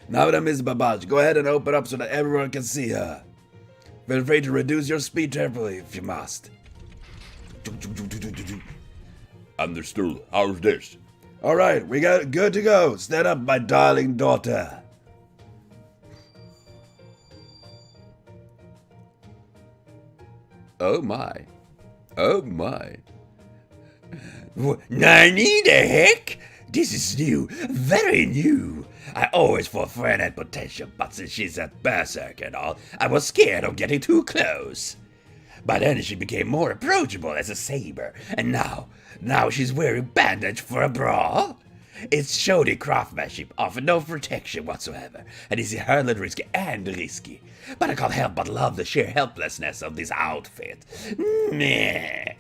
S1: Now then, Miss Babbage, go ahead and open up so that everyone can see her. Feel free to reduce your speed temporarily if you must.
S2: Understood. How's this?
S1: Alright, we got good to go. Stand up, my darling daughter.
S3: Oh my. Oh my.
S2: Nani the heck? This is new. Very new. I always thought Fran had potential, but since she's at berserk and all, I was scared of getting too close. But then she became more approachable as a saber, and now she's wearing bandage for a bra. It's shoddy craftsmanship, offering no protection whatsoever, and is inherently risky and risky. But I can't help but love the sheer helplessness of this outfit. Meh.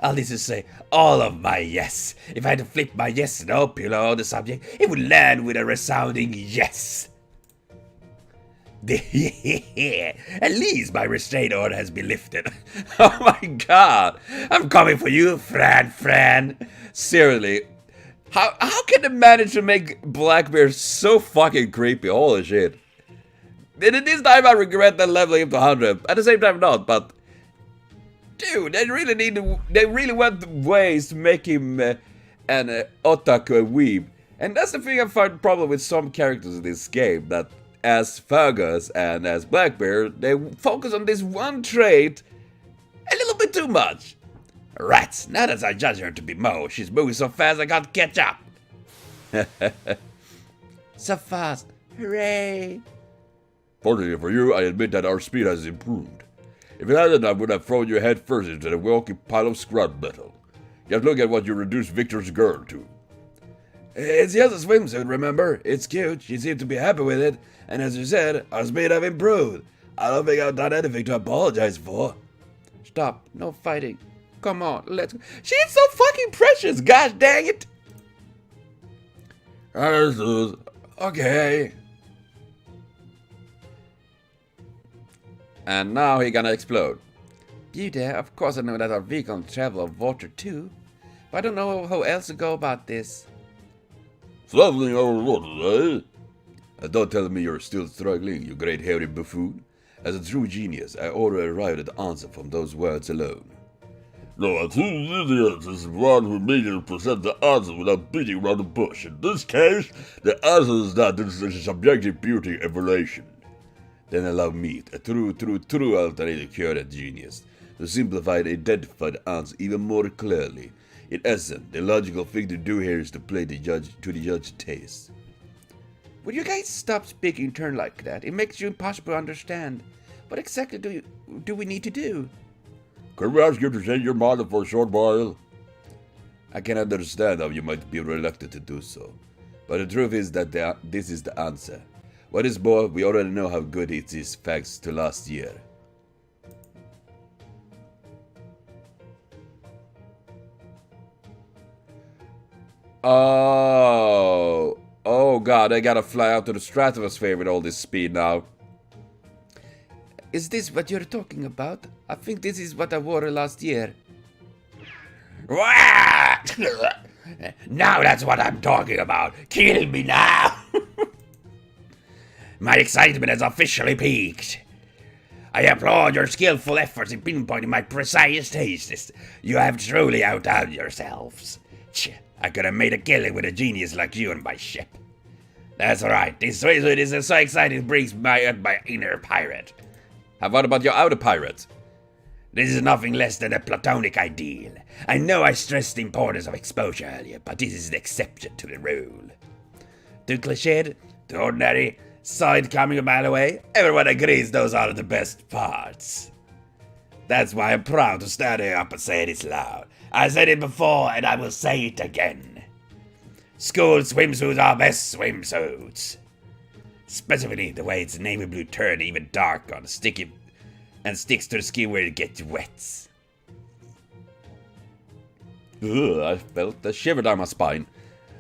S2: All this to say, all of my yes. If I had to flip my yes no pillow on the subject, it would land with a resounding yes. At least my restraint order has been lifted.
S3: Oh my god. I'm coming for you, Fran. Seriously. How can they manage to make Blackbeard so fucking creepy? Holy shit. This time I regret that leveling him to 100. At the same time not, but... Dude, they really went ways to make him an otaku, a weeb. And that's the thing I find problem with some characters in this game, that as Fergus and as Blackbeard, they focus on this one trait a little bit too much.
S2: Rats, now that I judge her to be Mo, she's moving so fast I can't catch up.
S3: So fast. Hooray.
S1: Fortunately for you, I admit that our speed has improved. If it hadn't, I would have thrown your head first into the walking pile of scrap metal. Just look at what you reduced Victor's girl to. It's just a swimsuit, remember? It's cute, she seemed to be happy with it, and as you said, our speed have improved. I don't think I've done anything to apologize for.
S3: Stop, no fighting. Come on, let's go. She's so fucking precious, gosh dang it!
S1: Okay.
S3: And now he gonna explode. Beauty, of course I know that our vehicle can travel on water too. But I don't know how else to go about this.
S1: Traveling over water, eh? Don't tell me you're still struggling, you great hairy buffoon. As a true genius, I already arrived at the answer from those words alone. No, a true genius is one who immediately presents the answer without beating around the bush. In this case, the answer is that this is subjective beauty evaluation. Then allow me, a true alternative current genius, to simplify and identify the answer even more clearly. In essence, the logical thing to do here is to play the judge's taste.
S3: Would you guys stop speaking in turn like that? It makes you impossible to understand. What exactly do we need to do?
S1: Can we ask you to change your mind for a short while? I can understand how you might be reluctant to do so, but the truth is that this is the answer. What is more, we already know how good it is thanks to last year. Oh god, I gotta fly out to the stratosphere with all this speed now.
S3: Is this what you're talking about? I think this is what I wore last year.
S2: Now that's what I'm talking about. Kill me now. My excitement has officially peaked. I applaud your skillful efforts in pinpointing my precise tastes. You have truly outdone yourselves. I could have made a killing with a genius like you on my ship. That's right, this swimsuit is so exciting it brings my inner pirate.
S3: What about your outer pirate?
S2: This is nothing less than a platonic ideal. I know I stressed the importance of exposure earlier, but this is an exception to the rule. Too cliched, too ordinary, saw it coming a mile away, everyone agrees those are the best parts. That's why I'm proud to stand here up and say this loud. I said it before and I will say it again. School swimsuits are best swimsuits. Specifically the way its navy blue turned even darker and sticks to the skin where it gets wet.
S3: I felt a shiver down my spine.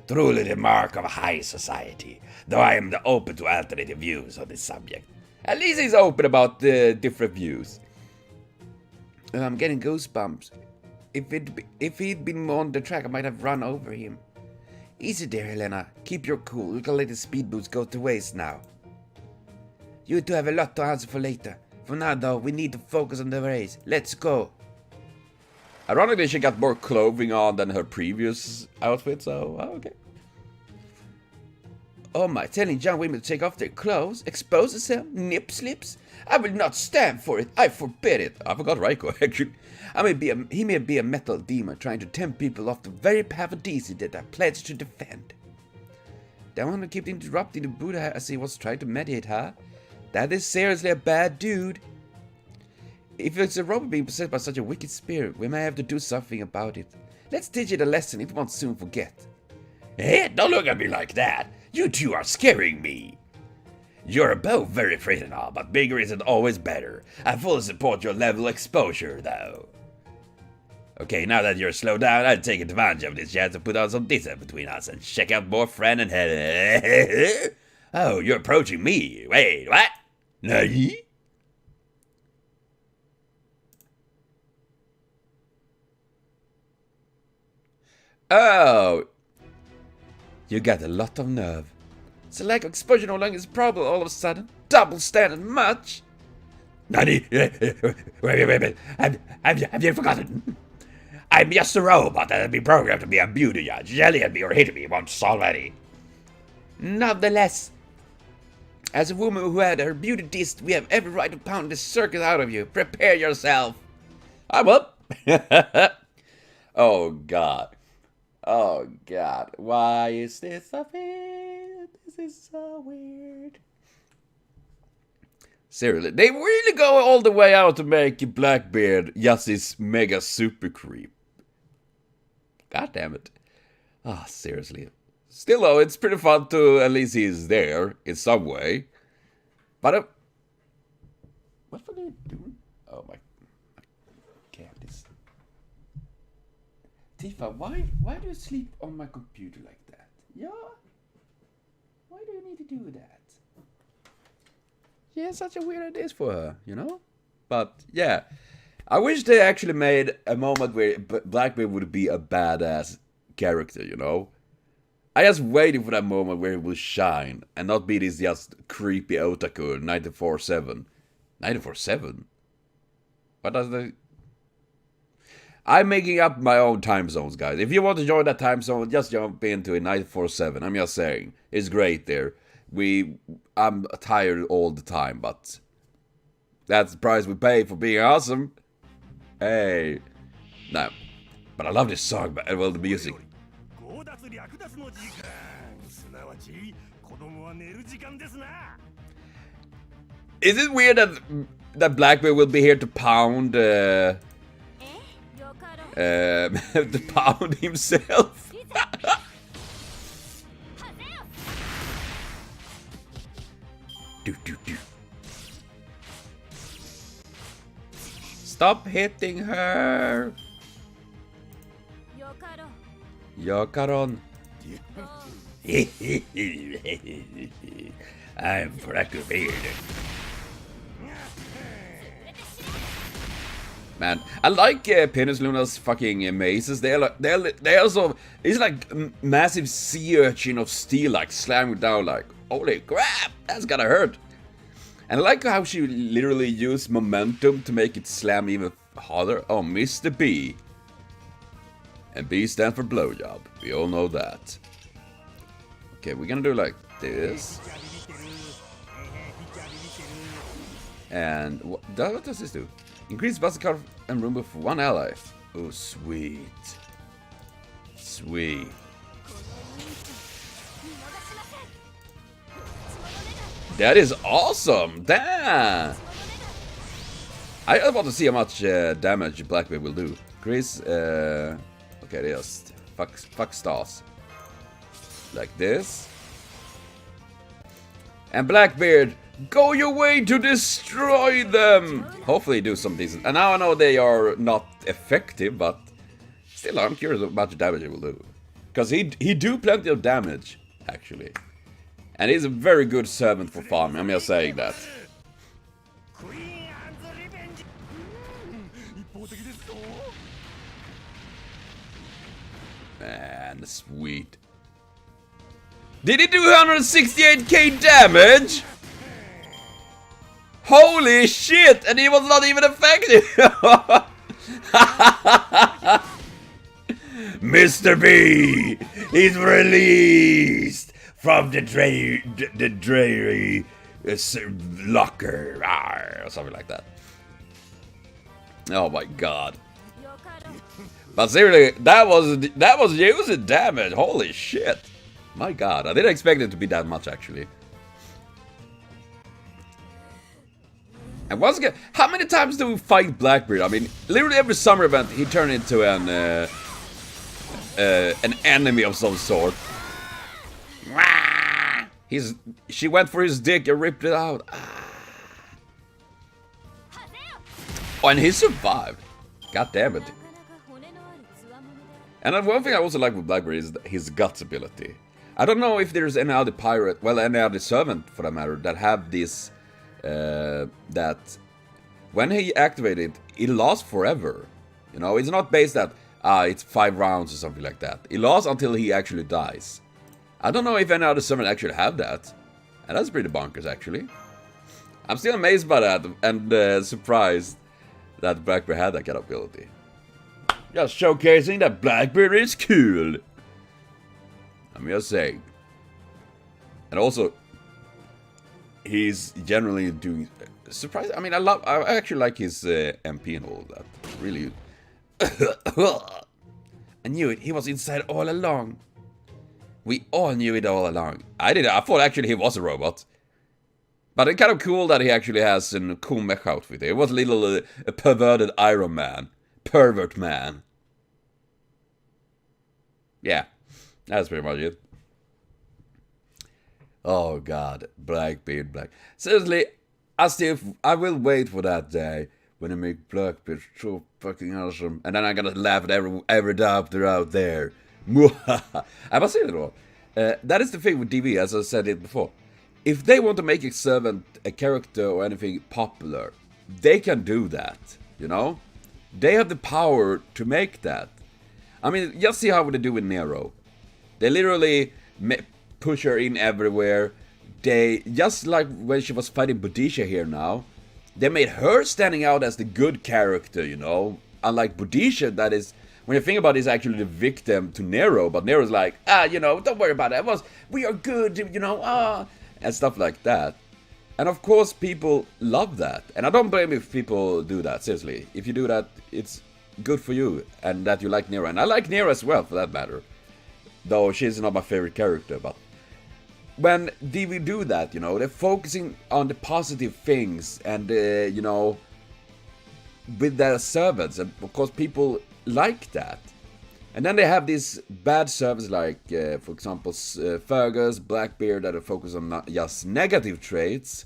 S2: Truly the mark of high society, though I am open to alternative views on this subject.
S3: At least he's open about the different views. I'm getting goosebumps. If he'd been more on the track, I might have run over him. Easy there, Helena. Keep your cool. We can let the speed boost go to waste now. You two have a lot to answer for later. For now, though, we need to focus on the race. Let's go.
S1: Ironically, she got more clothing on than her previous outfit, so okay.
S3: Oh my, telling young women to take off their clothes, expose themselves, nip slips? I will not stand for it. I forbid it.
S1: I forgot Raiko, actually.
S3: He may be a metal demon trying to tempt people off the very path of decency that I pledged to defend. Don't want to keep interrupting the Buddha as he was trying to meditate her. That is seriously a bad dude. If it's a robot being possessed by such a wicked spirit, we may have to do something about it. Let's teach it a lesson if it won't soon forget.
S2: Hey, don't look at me like that. You two are scaring me. You're both very afraid and all, but bigger isn't always better. I fully support your level of exposure, though. Okay, now that you're slowed down, I'll take advantage of this chance to put on some distance between us and check out more friend and head. Oh, you're approaching me. Wait, what? Nani?
S3: Oh, you got a lot of nerve. So lack of exposure no longer is a problem all of a sudden. Double standard much.
S2: Nani? Wait. Have you forgotten? I'm just a robot that has been programmed to be a beauty judge. Yelling at me or hitting me once already.
S3: Nonetheless, as a woman who had her beauty dissed, we have every right to pound this circus out of you. Prepare yourself.
S1: I'm up. Oh god. Oh god. Why is this a thing? This is so weird. Seriously, they really go all the way out to make Blackbeard just this mega super creep. God damn it. Ah, seriously. Still though, it's pretty fun to at least he's there in some way. But what are they doing? Oh my cat is. Tifa, why do you sleep on my computer like that? Yeah? Why do you need to do that? Yeah, such a weird idea for her, you know? But yeah, I wish they actually made a moment where Blackbeard would be a badass character, you know? I just waited for that moment where he will shine and not be this just creepy otaku 94/7. 94/7? What does the... I'm making up my own time zones, guys. If you want to join that time zone, just jump into it 94/7. I'm just saying. It's great there. I'm tired all the time, but that's the price we pay for being awesome. Hey. No. But I love this song, well, the music. Is it weird that Blackbeard will be here to pound to pound himself? Stop hitting her! Yokaron.
S2: I'm Blackbeard.
S1: Man, I like Penis Luna's fucking mazes. They also, it's like massive sea urchin of steel, like slamming down, like holy crap, that's gonna hurt. And I like how she literally used momentum to make it slam even harder. Oh, Mr. B. And B stands for blowjob. We all know that. Okay, we're gonna do like this. And what does this do? Increase buzzer card and room for one ally. Oh, sweet. Sweet. That is awesome! Damn! I want to see how much damage Blackbeard will do. Chris, okay, just fuck stars. Like this. And Blackbeard, go your way to destroy them! Hopefully do some decent. And now I know they are not effective, but still I'm curious how much damage it will do. Because he do plenty of damage, actually. And he's a very good servant for farming, I'm just saying that. Man, sweet. Did he do 168k damage? Holy shit! And he was not even effective! Mr. B is released from the dreary locker, or something like that. Oh my god! But seriously, that was using damage. Holy shit! My god, I didn't expect it to be that much actually. And once again, how many times do we fight Blackbeard? I mean, literally every summer event, he turned into an enemy of some sort. She went for his dick and ripped it out. Oh, and he survived. God damn it. And one thing I also like with Blackbeard is his guts ability. I don't know if there's any other pirate, well, any other servant for that matter, that have this, that when he activated it lasts forever. You know, it's not based that, it's 5 rounds or something like that. It lasts until he actually dies. I don't know if any other servant actually have that. And that's pretty bonkers, actually. I'm still amazed by that, and surprised that Blackbeard had that kind of ability. Just showcasing that Blackbeard is cool. I'm just saying. And also, he's generally doing surprise. I mean, I actually like his MP and all of that. Really. I knew it. He was inside all along. We all knew it all along. I thought actually he was a robot. But it's kind of cool that he actually has a cool mech outfit. It was a little perverted Iron Man. Pervert man. Yeah. That's pretty much it. Oh god. Blackbeard, Seriously, I will wait for that day when I make Blackbeard so fucking awesome. And then I'm gonna laugh at every doctor out there. I must say it all. That is the thing with DV, as I said it before. If they want to make a servant, a character, or anything popular, they can do that, you know? They have the power to make that. I mean, just see how they do with Nero. They literally push her in everywhere. They, just like when she was fighting Bodhisha here now, they made her standing out as the good character, you know? Unlike Bodhisha, that is, when you think about it, is actually the victim to Nero, but Nero's like, you know, don't worry about it. We are good, you know, and stuff like that. And of course, people love that. And I don't blame if people do that, seriously. If you do that, it's good for you, and that you like Nero. And I like Nero as well, for that matter. Though she's not my favorite character, but when DV do that, you know, they're focusing on the positive things, and, you know, with their servants. And of course, people like that. And then they have these bad servants like, for example, Fergus, Blackbeard, that are focused on not just negative traits.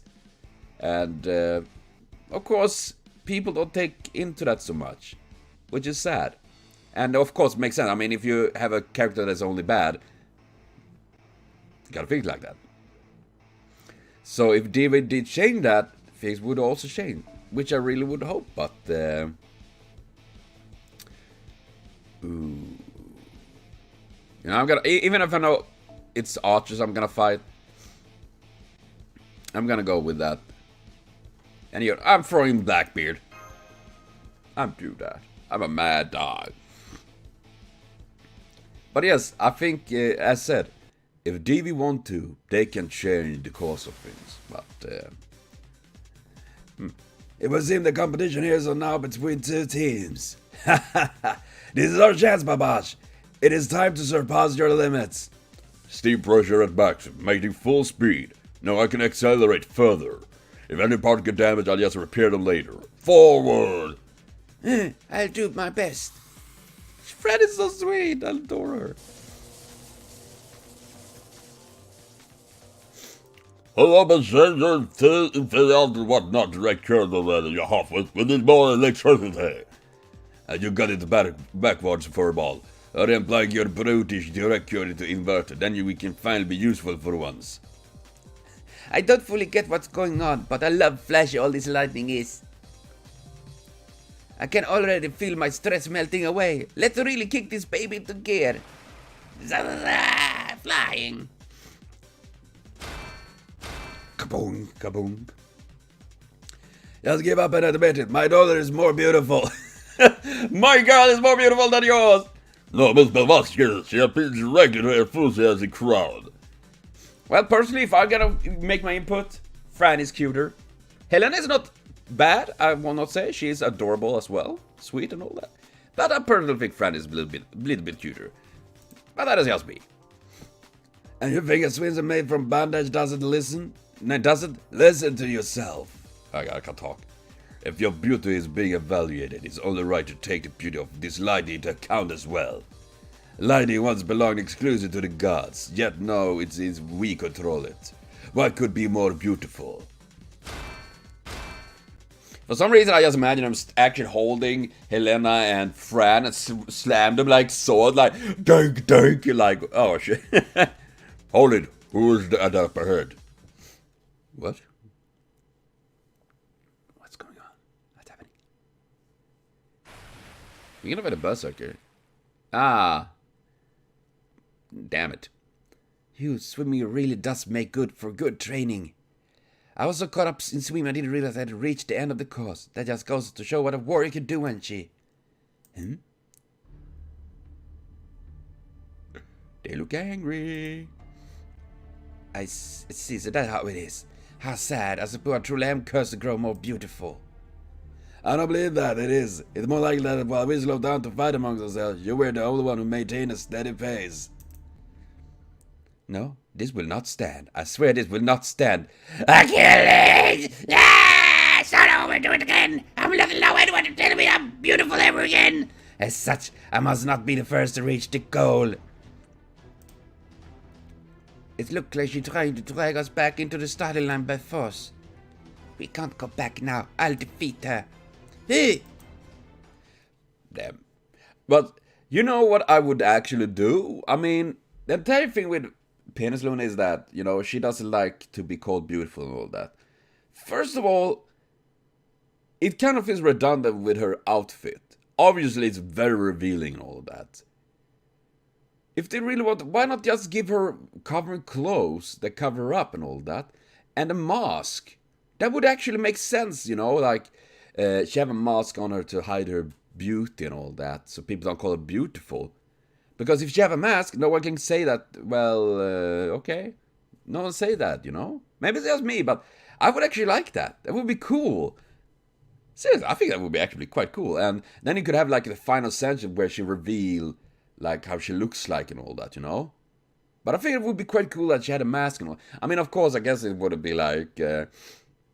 S1: And, of course, people don't take into that so much, which is sad. And, of course, makes sense. I mean, if you have a character that's only bad, you gotta think like that. So, if David did change that, things would also change, which I really would hope, but, ooh. You know, I'm gonna, even if I know it's archers I'm gonna fight, I'm gonna go with that. And you know, I'm throwing Blackbeard. I'm do that. I'm a mad dog. But yes, I think, as said, if DV want to, they can change the course of things. But, it was in the competition here, so now between two teams. This is our chance, Babash. It is time to surpass your limits.
S2: Steep pressure at max, making full speed. Now I can accelerate further. If any part get damaged, I'll just repair them later. Forward!
S3: I'll do my best. Fred is so sweet. I adore her.
S2: Hello, passenger. Fill out what not direct current that you have with this more electricity. And you got it backwards furball. Or then plug your brutish direct current to inverter. Then we can finally be useful for once.
S3: I don't fully get what's going on, but I love flashy all this lightning is. I can already feel my stress melting away. Let's really kick this baby into gear.
S2: Flying.
S1: Kaboom, kaboom. Just give up and admit it. My daughter is more beautiful. My girl is more beautiful than yours.
S4: No, Miss Blavatsky, she appears regular enthusiastic crowd.
S1: Well, personally, if I gotta make my input, Fran is cuter. Helena is not bad, I will not say. She is adorable as well. Sweet and all that. But I personally think Fran is a little bit cuter. But that is just me.
S3: And you think a swimsuit made from bandage doesn't listen? No, doesn't listen to yourself.
S4: I can't talk. If your beauty is being evaluated, it's only right to take the beauty of this lady into account as well. Lady once belonged exclusively to the gods, yet now it is we control it. What could be more beautiful?
S1: For some reason, I just imagine him actually holding Helena and Fran and slam them like sword, like dunk, dunk, like, oh shit.
S4: Hold it. Who is that up ahead?
S1: What? What's going on? What's happening? You're gonna find a berserker. Ah. Damn it.
S3: You, swimming really does make good for good training. I was so caught up in swimming I didn't realize I had reached the end of the course. That just goes to show what a warrior can do, ain't she?
S1: They look angry.
S3: I see, so that's how it is. How sad. I suppose I truly am cursed to grow more beautiful.
S4: I don't believe that, it is. It's more likely that while we slow down to fight amongst ourselves, you were the only one who maintained a steady pace.
S3: No, this will not stand. I swear this will not stand.
S2: Achilles! Ah! Start over, do it again! I'm looking low anyone to tell me I'm beautiful ever again!
S3: As such, I must not be the first to reach the goal. It looks like she's trying to drag us back into the starting line by force. We can't go back now. I'll defeat her. Hey!
S1: Damn. But you know what I would actually do? I mean, the entire thing with Penis Luna is that, you know, she doesn't like to be called beautiful and all that. First of all, it kind of is redundant with her outfit. Obviously, it's very revealing and all of that. If they really want, why not just give her covering clothes that cover her up and all that, and a mask? That would actually make sense, you know, like she have a mask on her to hide her beauty and all that, so people don't call her beautiful. Because if she have a mask, no one can say that, well, okay. No one say that, you know? Maybe it's just me, but I would actually like that. That would be cool. Seriously, I think that would be actually quite cool. And then you could have like the final section where she reveal like how she looks like and all that, you know? But I think it would be quite cool that she had a mask and all. I mean, of course, I guess it wouldn't be like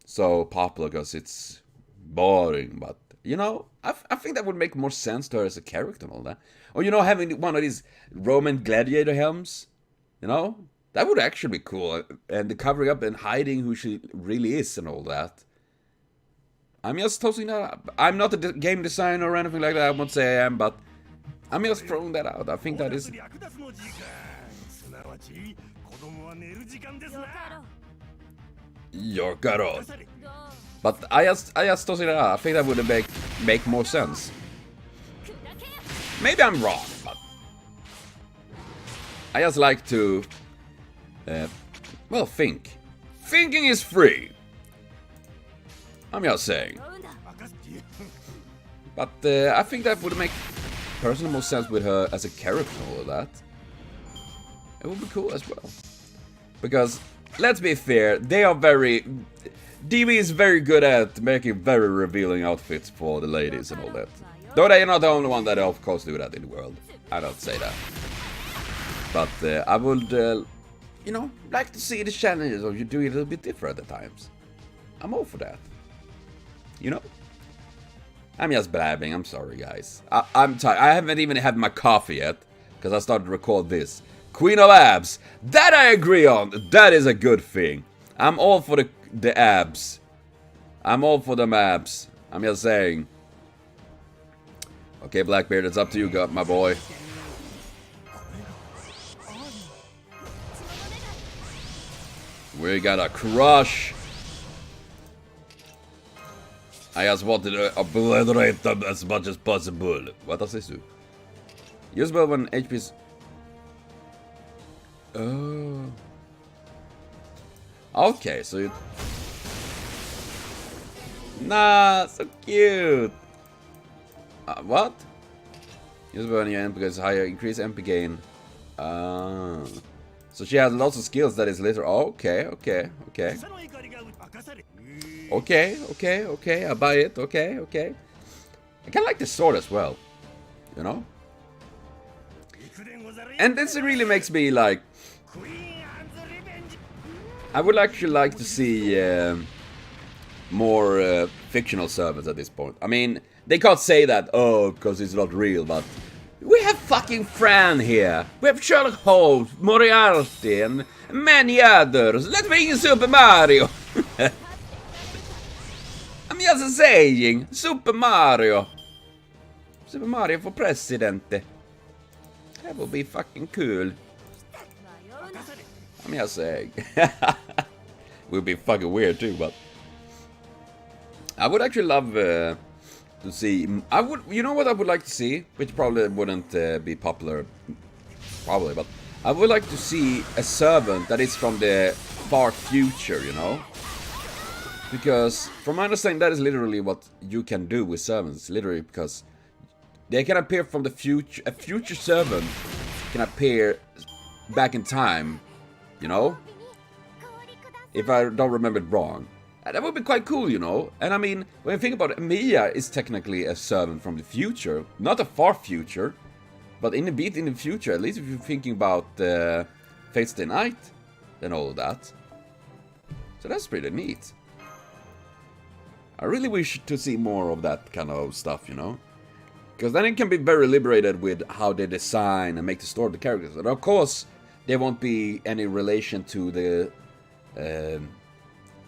S1: so popular because it's boring, but you know, I think that would make more sense to her as a character and all that. Or, you know, having one of these Roman gladiator helms, you know? That would actually be cool. And the covering up and hiding who she really is and all that. I'm just tossing that up. I'm not a game designer or anything like that. I won't say I am, but I'm just throwing that out. I think that is...
S4: Your girl.
S1: But I just tossing that out. I think that would make more sense. Maybe I'm wrong, but I just like to, well, think. Thinking is free. I'm just saying. But I think that would make personally more sense with her as a character and all of that. It would be cool as well. Because, let's be fair, they are very... DB is very good at making very revealing outfits for the ladies and all that. Though they are not the only one that of course do that in the world. I don't say that. But I would, you know, like to see the challenges of you doing it a little bit different at times. I'm all for that. You know? I'm just blabbing, I'm sorry guys. I'm tired. I haven't even had my coffee yet. Because I started to record this. Queen of Abs! That I agree on! That is a good thing. I'm all for the abs. I'm all for them abs. I'm just saying. Okay, Blackbeard, it's up to you, my boy. We got a crush.
S4: I just wanted to obliterate them as much as possible. What does this do? Usable when HP is... Oh. Okay, so you... Nah, so cute. What? Usable when your MP gets higher, increase MP gain. So she has lots of skills that is later. Okay. Okay, I buy it. Okay. I kinda like the sword as well. You know? And this really makes me like... I would actually like to see more fictional servants at this point. I mean, they can't say that, oh, because it's not real, but... We have fucking Fran here. We have Sherlock Holmes, Moriarty, and many others. Let's bring in Super Mario. I'm just saying, Super Mario. Super Mario for president. That would be fucking cool. I'm just saying. Would be fucking weird too, but I would actually love to see. I would, you know what I would like to see, which probably wouldn't be popular, probably, but I would like to see a servant that is from the far future, you know, because from my understanding that is literally what you can do with servants, literally, because they can appear from the future. A future servant can appear back in time, you know, if I don't remember it wrong. That would be quite cool, you know. And I mean, when you think about it, Mia is technically a servant from the future. Not a far future, but in a bit in the future. At least if you're thinking about Fate's Day Night and all of that. So that's pretty neat. I really wish to see more of that kind of stuff, you know. Because then it can be very liberated with how they design and make the story of the characters. And of course, there won't be any relation to the...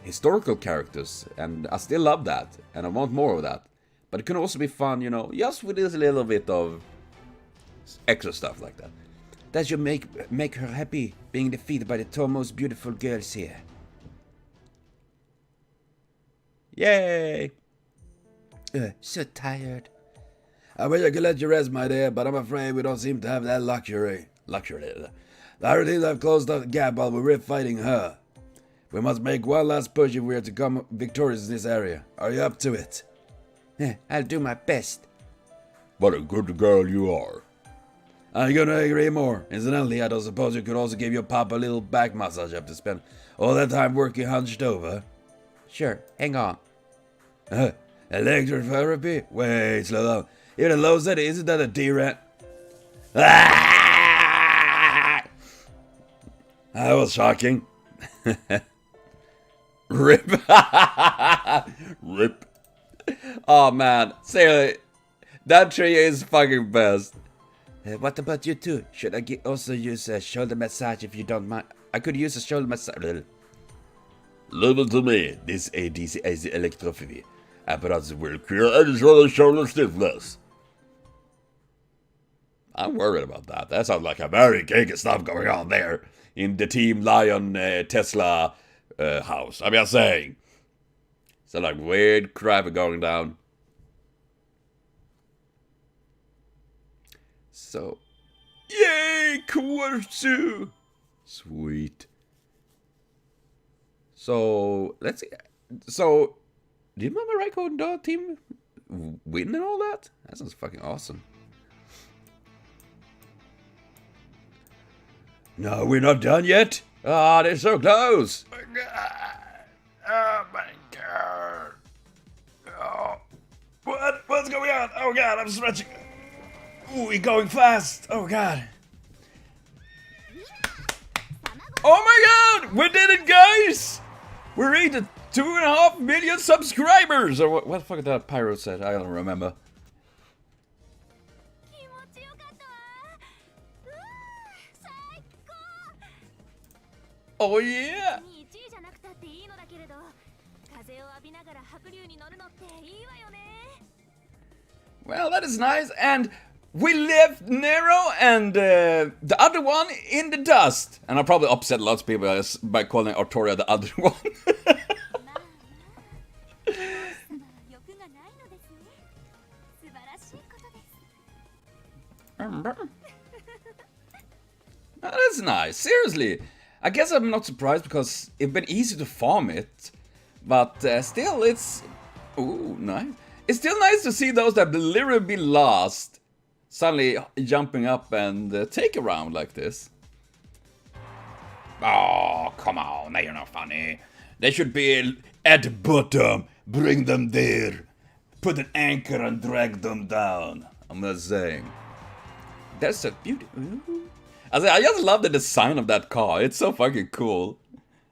S4: historical characters, and I still love that, and I want more of that. But it can also be fun, you know, just with this little bit of extra stuff like that. That should make her happy, being defeated by the two most beautiful girls here. Yay! So tired. I wish I could let you rest, my dear, but I'm afraid we don't seem to have that luxury. The Hurricanes have closed up the gap while we're fighting her. We must make one last push if we are to come victorious in this area. Are you up to it? I'll do my best. What a good girl you are. I couldn't agree more. Incidentally, I don't suppose you could also give your papa a little back massage after spend all that time working hunched over?
S3: Sure, hang on.
S4: Electrotherapy? Wait, slow down. Even a low setting, isn't that a D-rat? Ah! That was shocking.
S1: Rip. Rip. Oh man, seriously, that tree is fucking best.
S3: What about you too? Should I also use a shoulder massage if you don't mind? I could use a shoulder massage.
S4: Leave it to me. This ADC is the electrophy. Apparatus will cure any sort of shoulder stiffness.
S1: I'm worried about that. That sounds like a very kinky stuff going on there in the Team Lion Tesla house. I'm just saying. So like weird crap going down. So, yay, Quartzu! Sweet. So let's see. So, did Mama Raiko and Dog Team win and all that? That sounds fucking awesome.
S4: No, we're not done yet.
S1: Ah, they're so close.
S4: Oh my god. Oh my god. Oh. What's going on? Oh god, I'm stretching. Ooh, we're going fast. Oh god.
S1: Oh my god, we did it, guys! We reached 2.5 million subscribers! Or what the fuck did that pyro said? I don't remember. Oh yeah! Well, that is nice, and we left Nero and the other one in the dust. And I probably upset lots of people by calling Artoria the other one. That's nice, seriously. I guess I'm not surprised because it's been easy to farm it. But still, it's... Ooh, nice. It's still nice to see those that literally be lost suddenly jumping up and take a round like this.
S2: Oh, come on, now you're not funny. They should be at the bottom. Bring them there. Put an anchor and drag them down.
S1: I'm not saying. That's a beautiful... I just love the design of that car. It's so fucking cool.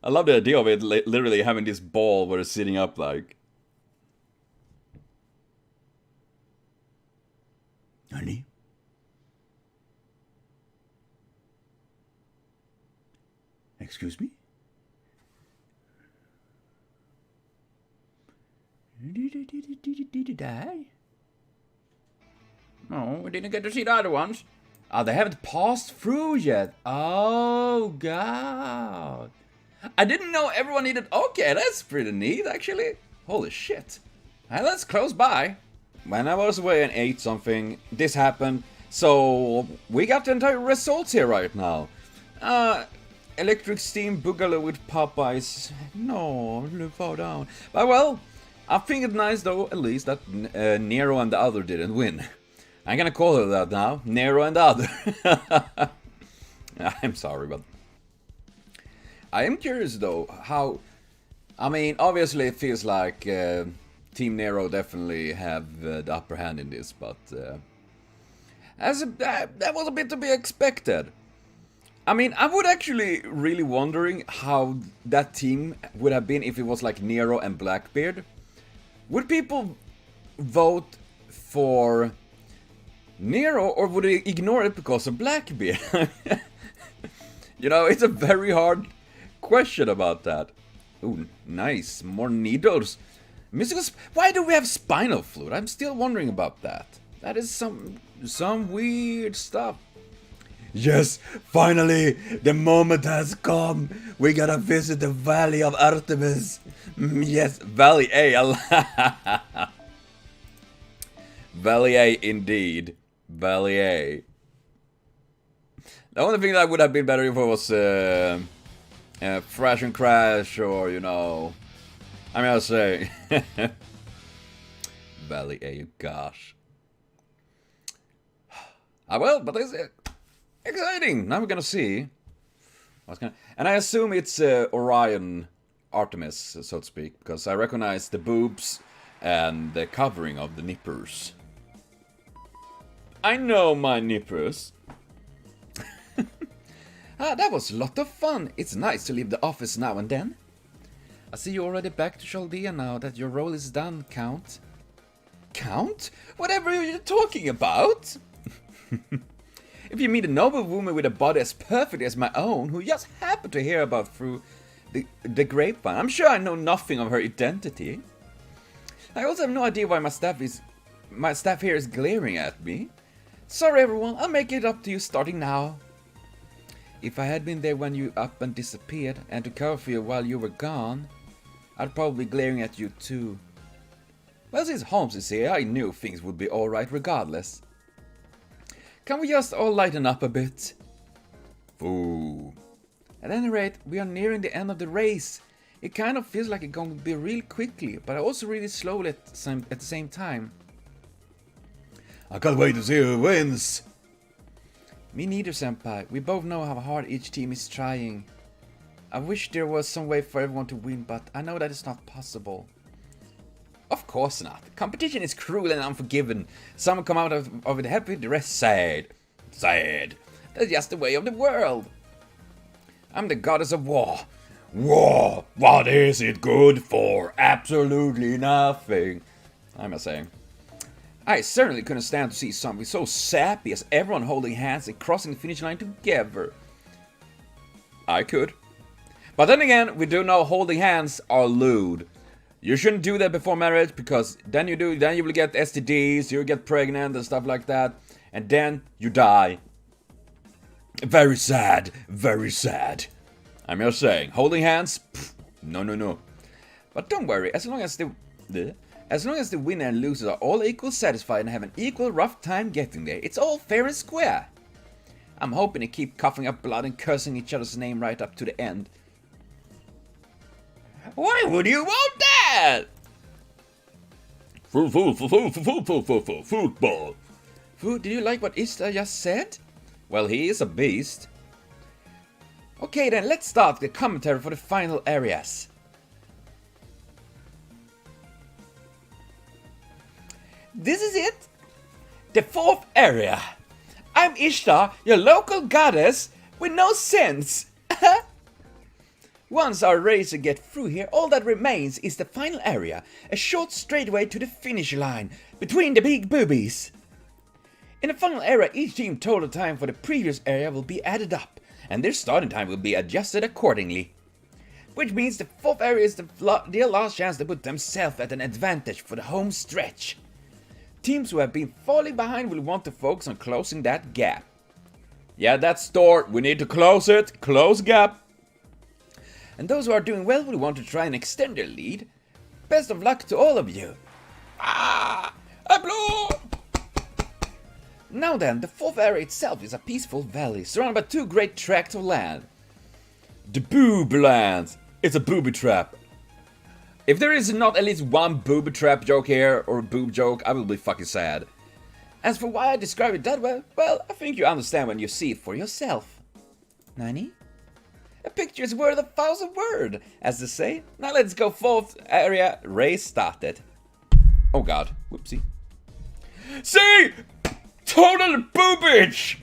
S1: I love the idea of it literally having this ball where it's sitting up like.
S4: Honey? Excuse me? Did he die?
S1: No, we didn't get to see the other ones. Oh, they haven't passed through yet. Oh, God. I didn't know everyone needed... Okay, that's pretty neat, actually. Holy shit. Hey, that's close by. When I was away and ate something, this happened. So, we got the entire results here right now. Electric Steam Boogaloo with Popeyes. No, far down. But well, I think it's nice though, at least, that Nero and the other didn't win. I'm gonna call her that now. Nero and the other. I'm sorry, but... I am curious though, how... I mean, obviously it feels like Team Nero definitely have the upper hand in this, but... that was a bit to be expected. I mean, I would actually really wondering how that team would have been if it was like Nero and Blackbeard. Would people vote for Nero or would they ignore it because of Blackbeard? You know, it's a very hard question about that. Ooh, nice. More needles. Why do we have spinal fluid? I'm still wondering about that. That is some weird stuff.
S4: Yes, finally, the moment has come. We gotta visit the Valley of Artemis.
S1: Yes, Valley A. Valley A indeed. Valley A. The only thing that would have been better if it was Fresh and Crash or, you know... I mean, I'll say... Valley A, gosh. Well, but it's exciting. Now we're gonna see. And I assume it's Orion Artemis, so to speak, because I recognize the boobs and the covering of the nippers. I know my nippers. That was a lot of fun. It's nice to leave the office now and then. I see you're already back to Chaldea now that your role is done, Count. Count? Whatever are you talking about? If you meet a noble woman with a body as perfect as my own, who just happened to hear about through the grapevine, I'm sure I know nothing of her identity. I also have no idea why my staff here is glaring at me. Sorry everyone, I'll make it up to you starting now. If I had been there when you up and disappeared, and to cover for you while you were gone, I'd probably be glaring at you too. Well, since Holmes is here, I knew things would be alright regardless. Can we just all lighten up a bit?
S4: Ooh.
S1: At any rate, we are nearing the end of the race. It kind of feels like it's going to be real quickly, but also really slowly at the same time.
S4: I can't wait to see who wins.
S1: Me neither, Senpai. We both know how hard each team is trying. I wish there was some way for everyone to win, but I know that it's not possible. Of course not. Competition is cruel and unforgiving. Some come out of it happy, the rest sad. Sad. That's just the way of the world. I'm the goddess of war.
S4: War! What is it good for?
S1: Absolutely nothing. I'm just saying. I certainly couldn't stand to see something so sappy as everyone holding hands and crossing the finish line together. I could. But then again, we do know holding hands are lewd. You shouldn't do that before marriage, because then you will get STDs, you'll get pregnant and stuff like that, and then you die.
S4: Very sad, very sad.
S1: I'm just saying, holding hands, pff, no. But don't worry, as long as
S3: As long as the winner and losers are all equal satisfied and have an equal rough time getting there, it's all fair and square. I'm hoping to keep coughing up blood and cursing each other's name right up to the end.
S1: Why would you want that?
S4: Football.
S3: Food, did you like what Ishtar just said? Well, he is a beast. Okay then, let's start the commentary for the final areas. This is it! The fourth area. I'm Ishtar, your local goddess with no sense. Once our racer get through here, all that remains is the final area, a short straightaway to the finish line, between the big boobies. In the final area, each team total time for the previous area will be added up, and their starting time will be adjusted accordingly. Which means the fourth area is their last chance to put themselves at an advantage for the home stretch. Teams who have been falling behind will want to focus on closing that gap.
S1: Yeah, that's door. We need to close it. Close gap.
S3: And those who are doing well will want to try and extend their lead. Best of luck to all of you.
S1: Ah! I blew!
S3: Now then, the fourth area itself is a peaceful valley surrounded by two great tracts of land.
S1: The boob land. It's a booby trap. If there is not at least one booby trap joke here, or a boob joke, I will be fucking sad.
S3: As for why I describe it that way, well, I think you understand when you see it for yourself. Nani? A picture is worth 1,000 words, as they say. Now let's go fourth area, race started.
S1: Oh god, whoopsie. See! Total boobage!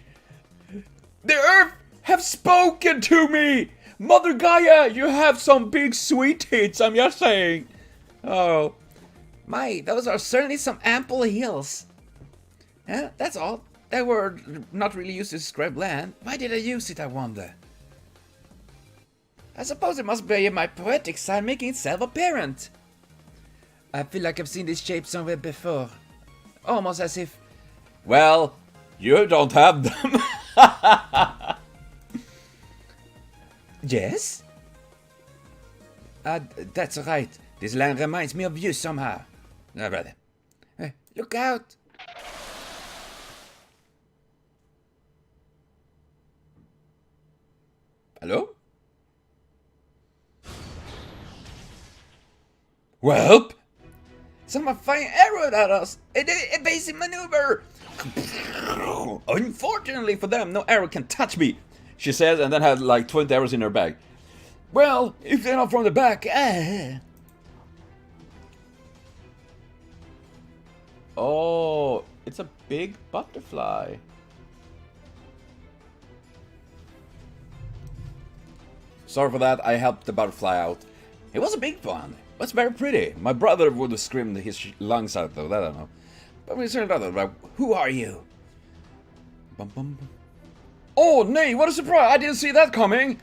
S1: The earth have spoken to me! Mother Gaia, you have some big sweet tits, I'm just saying. Oh.
S3: My, those are certainly some ample hills. Yeah, that's all. That word not really used to describe land. Why did I use it, I wonder? I suppose it must be my poetic side making itself apparent. I feel like I've seen this shape somewhere before. Almost as if...
S1: Well, you don't have them.
S3: Yes? That's right. This land reminds me of you somehow. Now, brother. Look out!
S1: Hello? Well?
S3: Someone firing arrows at us! Evasive maneuver!
S1: Unfortunately for them, no arrow can touch me, she says, and then had like 20 arrows in her bag. Well, if they're not from the back, Oh, it's a big butterfly. Sorry for that, I helped the butterfly out. It was a big one. It was very pretty. My brother would have screamed his lungs out though, that I don't know. But we turned out about, who are you? Bum, bum, bum. Oh, nay, what a surprise! I didn't see that coming!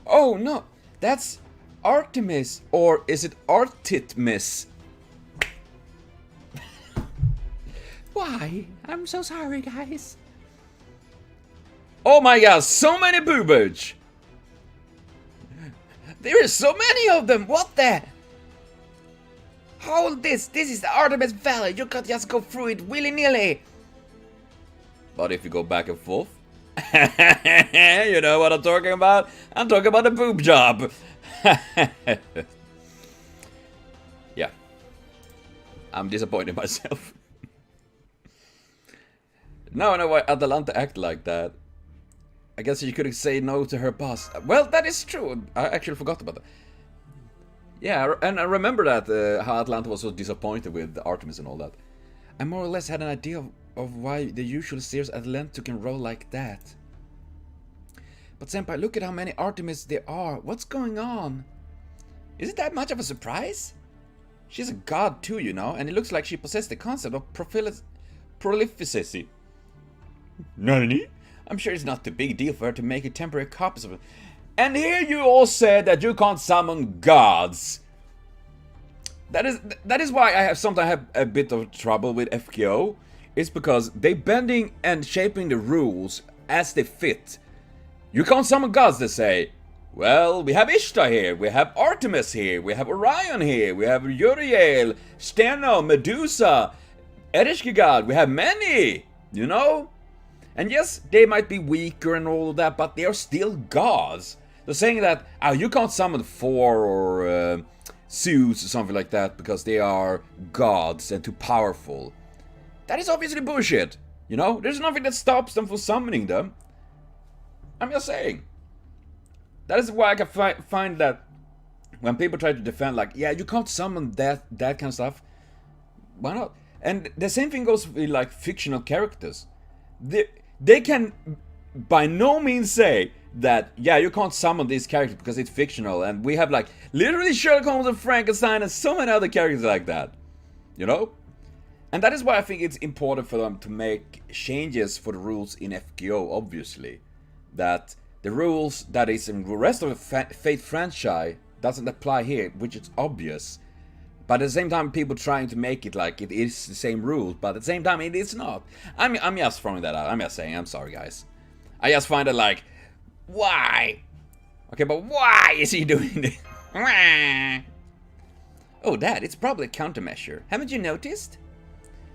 S1: Oh, no, that's Artemis, or is it Artitmis?
S3: Why? I'm so sorry, guys.
S1: Oh my god, so many boobage!
S3: There are so many of them, what the? Hold this is the Artemis Valley, you can't just go through it willy-nilly.
S1: But if you go back and forth, you know what I'm talking about? I'm talking about a boob job. Yeah. I'm disappointed in myself. Now I know why Atalanta acted like that. I guess you could say no to her boss. Well, that is true. I actually forgot about that. Yeah, and I remember that, how Atlanta was so disappointed with Artemis and all that. I more or less had an idea of why the usual Sears Atlanta can roll like that. But Senpai, look at how many Artemis there are. What's going on? Is it that much of a surprise? She's a god too, you know, and it looks like she possessed the concept of prolificity. Nani? I'm sure it's not a big deal for her to make a temporary copies of it. And here you all said that you can't summon gods. That is why I sometimes have a bit of trouble with FGO. It's because they bending and shaping the rules as they fit. You can't summon gods, they say. Well, we have Ishtar here, we have Artemis here, we have Orion here, we have Uriel, Steno, Medusa, Ereshkigal, we have many, you know? And yes, they might be weaker and all of that, but they are still gods. They're saying that, oh, you can't summon Thor or Zeus or something like that because they are gods and too powerful. That is obviously bullshit, you know? There's nothing that stops them from summoning them. I'm just saying. That is why I can find that when people try to defend, like, yeah, you can't summon that kind of stuff. Why not? And the same thing goes with, like, fictional characters. They can by no means say that, yeah, you can't summon this character because it's fictional. And we have, like, literally Sherlock Holmes and Frankenstein and so many other characters like that. You know? And that is why I think it's important for them to make changes for the rules in FGO, obviously. That the rules that is in the rest of the Fate franchise doesn't apply here, which is obvious. But at the same time, people trying to make it like it is the same rules, but at the same time, it is not. I'm just throwing that out. I'm just saying, I'm sorry, guys. I just find it like, why? Okay, but why is he doing this? Oh, Dad, it's probably a countermeasure. Haven't you noticed?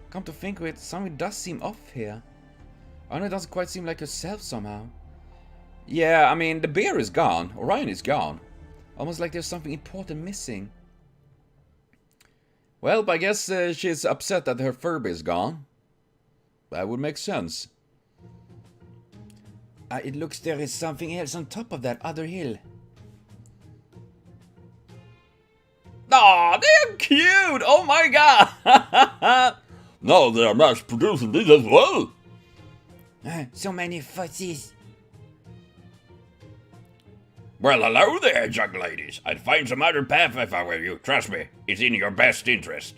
S1: Come to think of it, something does seem off here. Anna doesn't quite seem like herself somehow. Yeah, I mean, the bear is gone. Orion is gone. Almost like there's something important missing. Well, I guess she's upset that her Furby is gone. That would make sense. It looks there is something else on top of that other hill. Aw, they're cute! Oh my god!
S4: Now they are mass producing these as well.
S3: So many fuzzies.
S2: Well, hello there, young ladies. I'd find some other path if I were you. Trust me, it's in your best interest.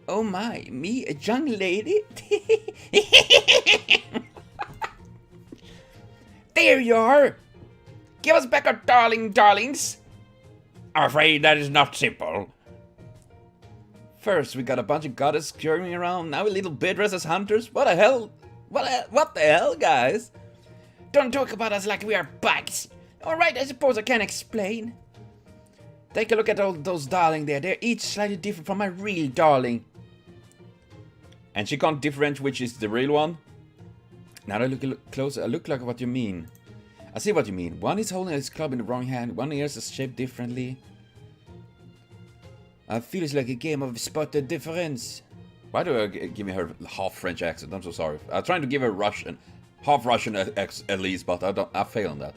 S3: Oh my, me, a young lady? There you are! Give us back our darlings!
S2: I'm afraid that is not simple.
S3: First, we got a bunch of goddess skirming around, now a little bit dressed as hunters. What the hell? What the hell, guys? Don't talk about us like we are bugs. Alright, I suppose I can explain. Take a look at all those darling there. They're each slightly different from my real darling.
S1: And she can't differentiate which is the real one? Now that I look closer, I look like what you mean. I see what you mean. One is holding his club in the wrong hand, one ears is shaped differently. I feel it's like a game of spot the difference. Why do I give me her half French accent? I'm so sorry. I'm trying to give her Russian, half Russian at least, but I fail on that.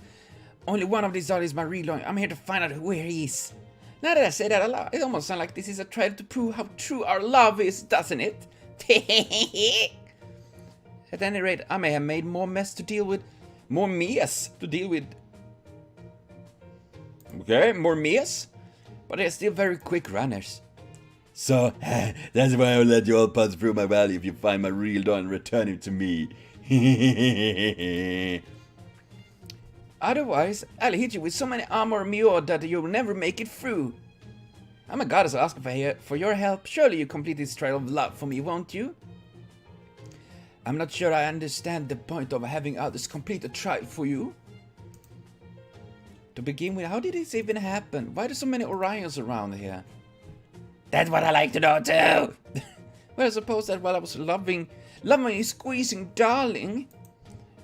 S3: Only one of these dolls is my real one. I'm here to find out where he is. Now that I say that aloud, it almost sounds like this is a try to prove how true our love is, doesn't it? At any rate, I may have made more mess to deal with. More mess to deal with. Okay, more mess? But they're still very quick runners.
S4: So, that's why I'll let you all pass through my valley if you find my real doll and return him to me.
S3: Otherwise, I'll hit you with so many armor Mure that you'll never make it through. I'm a goddess asking for your help. Surely you complete this trial of love for me, won't you? I'm not sure I understand the point of having others complete a trial for you. To begin with, how did this even happen? Why are there so many Orions around here?
S2: That's what I like to know too.
S3: Well, I suppose that while I was loving and squeezing darling...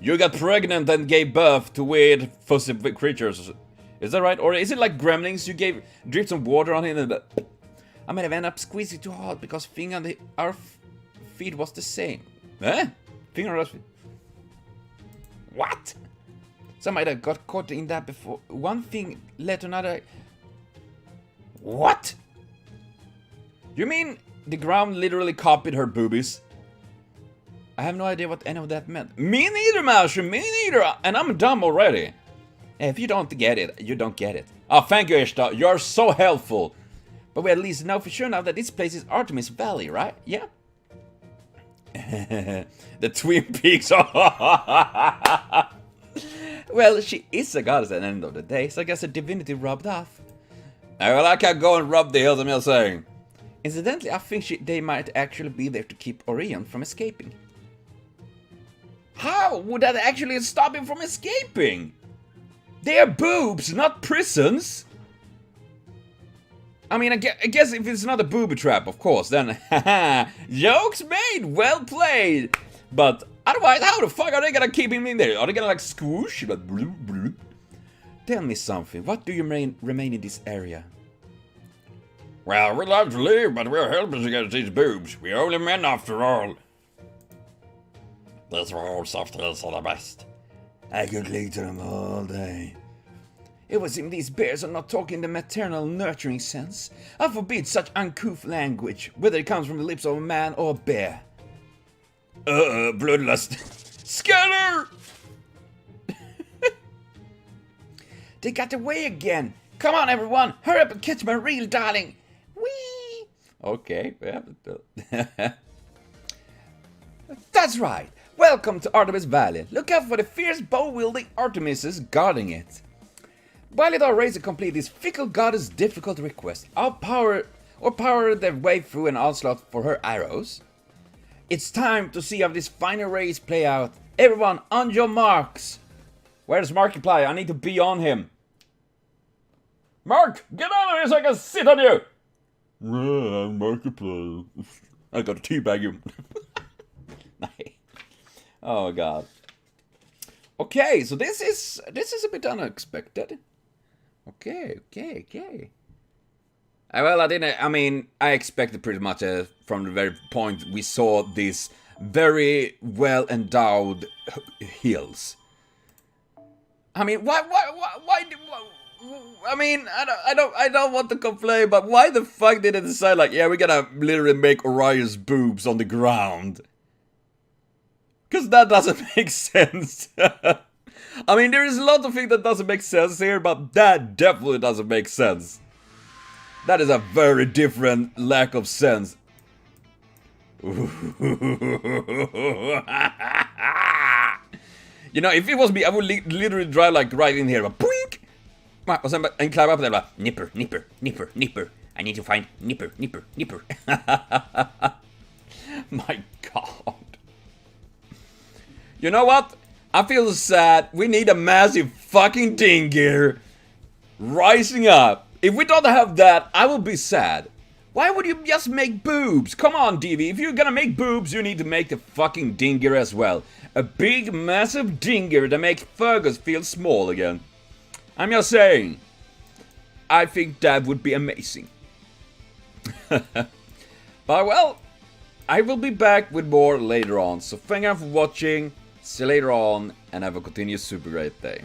S1: You got pregnant and gave birth to weird fuzzy creatures. Is that right? Or is it like gremlins? You dripped some water on him and...
S3: I might have ended up squeezing too hard because finger on our feet was the same.
S1: Eh? Finger on our feet?
S3: What? So I might have got caught in that before. One thing led to another.
S2: What?
S1: You mean the ground literally copied her boobies?
S3: I have no idea what any of that meant.
S1: Me neither, Masher, me neither. And I'm dumb already. If you don't get it, you don't get it. Oh, thank you, Ishtar. You're so helpful.
S3: But we at least know for sure now that this place is Artemis Valley, right? Yeah?
S1: The Twin Peaks.
S3: Well, she is a goddess at the end of the day, so I guess her divinity rubbed off.
S1: Well, I can't go and rub the hills, I'm just saying.
S3: Incidentally, I think they might actually be there to keep Orion from escaping.
S1: How would that actually stop him from escaping? They are boobs, not prisons! I mean, I guess if it's not a booby trap, of course, then haha, jokes made, well played! But otherwise, how the fuck are they gonna keep him in there? Are they gonna like swoosh? Like, bloop, bloop? Tell me something, what do you remain in this area?
S2: Well, we'd love to leave, but we're helpless against these boobs. We're only men after all. These were soft hills are the best.
S3: I could cling to them all day.
S1: It would seem these bears are not talking the maternal nurturing sense. I forbid such uncouth language, whether it comes from the lips of a man or a bear.
S2: Bloodlust.
S1: Scanner! They got away again. Come on, everyone, hurry up and catch my real darling. Whee! Okay, yeah. That's right. Welcome to Artemis Valley. Look out for the fierce bow-wielding Artemises guarding it. While it race to complete this fickle goddess' difficult request, I'll power their way through an onslaught for her arrows. It's time to see how this final race play out. Everyone, on your marks. Where's Markiplier? I need to be on him. Mark, get out of here so I can sit on you.
S4: I'm Markiplier.
S1: I gotta teabag him. Oh god. Okay, so this is a bit unexpected. Okay. Well, I expected pretty much from the very point we saw these very well endowed hills. I mean, why I mean, I don't want to complain, but why the fuck did they decide like, yeah, we're gonna literally make Orion's boobs on the ground? Because that doesn't make sense. I mean, there is a lot of things that doesn't make sense here, but that definitely doesn't make sense. That is a very different lack of sense. You know, if it was me, I would literally drive like right in here, but boink! And climb up there, like, nipper. I need to find nipper. My god. You know what? I feel sad. We need a massive fucking dinghy rising up. If we don't have that, I will be sad. Why would you just make boobs? Come on, DV. If you're gonna make boobs, you need to make the fucking dinghy as well. A big, massive dinghy that makes Fergus feel small again. I'm just saying. I think that would be amazing. But well, I will be back with more later on. So thank you for watching. See you later on, and have a continuous super great day.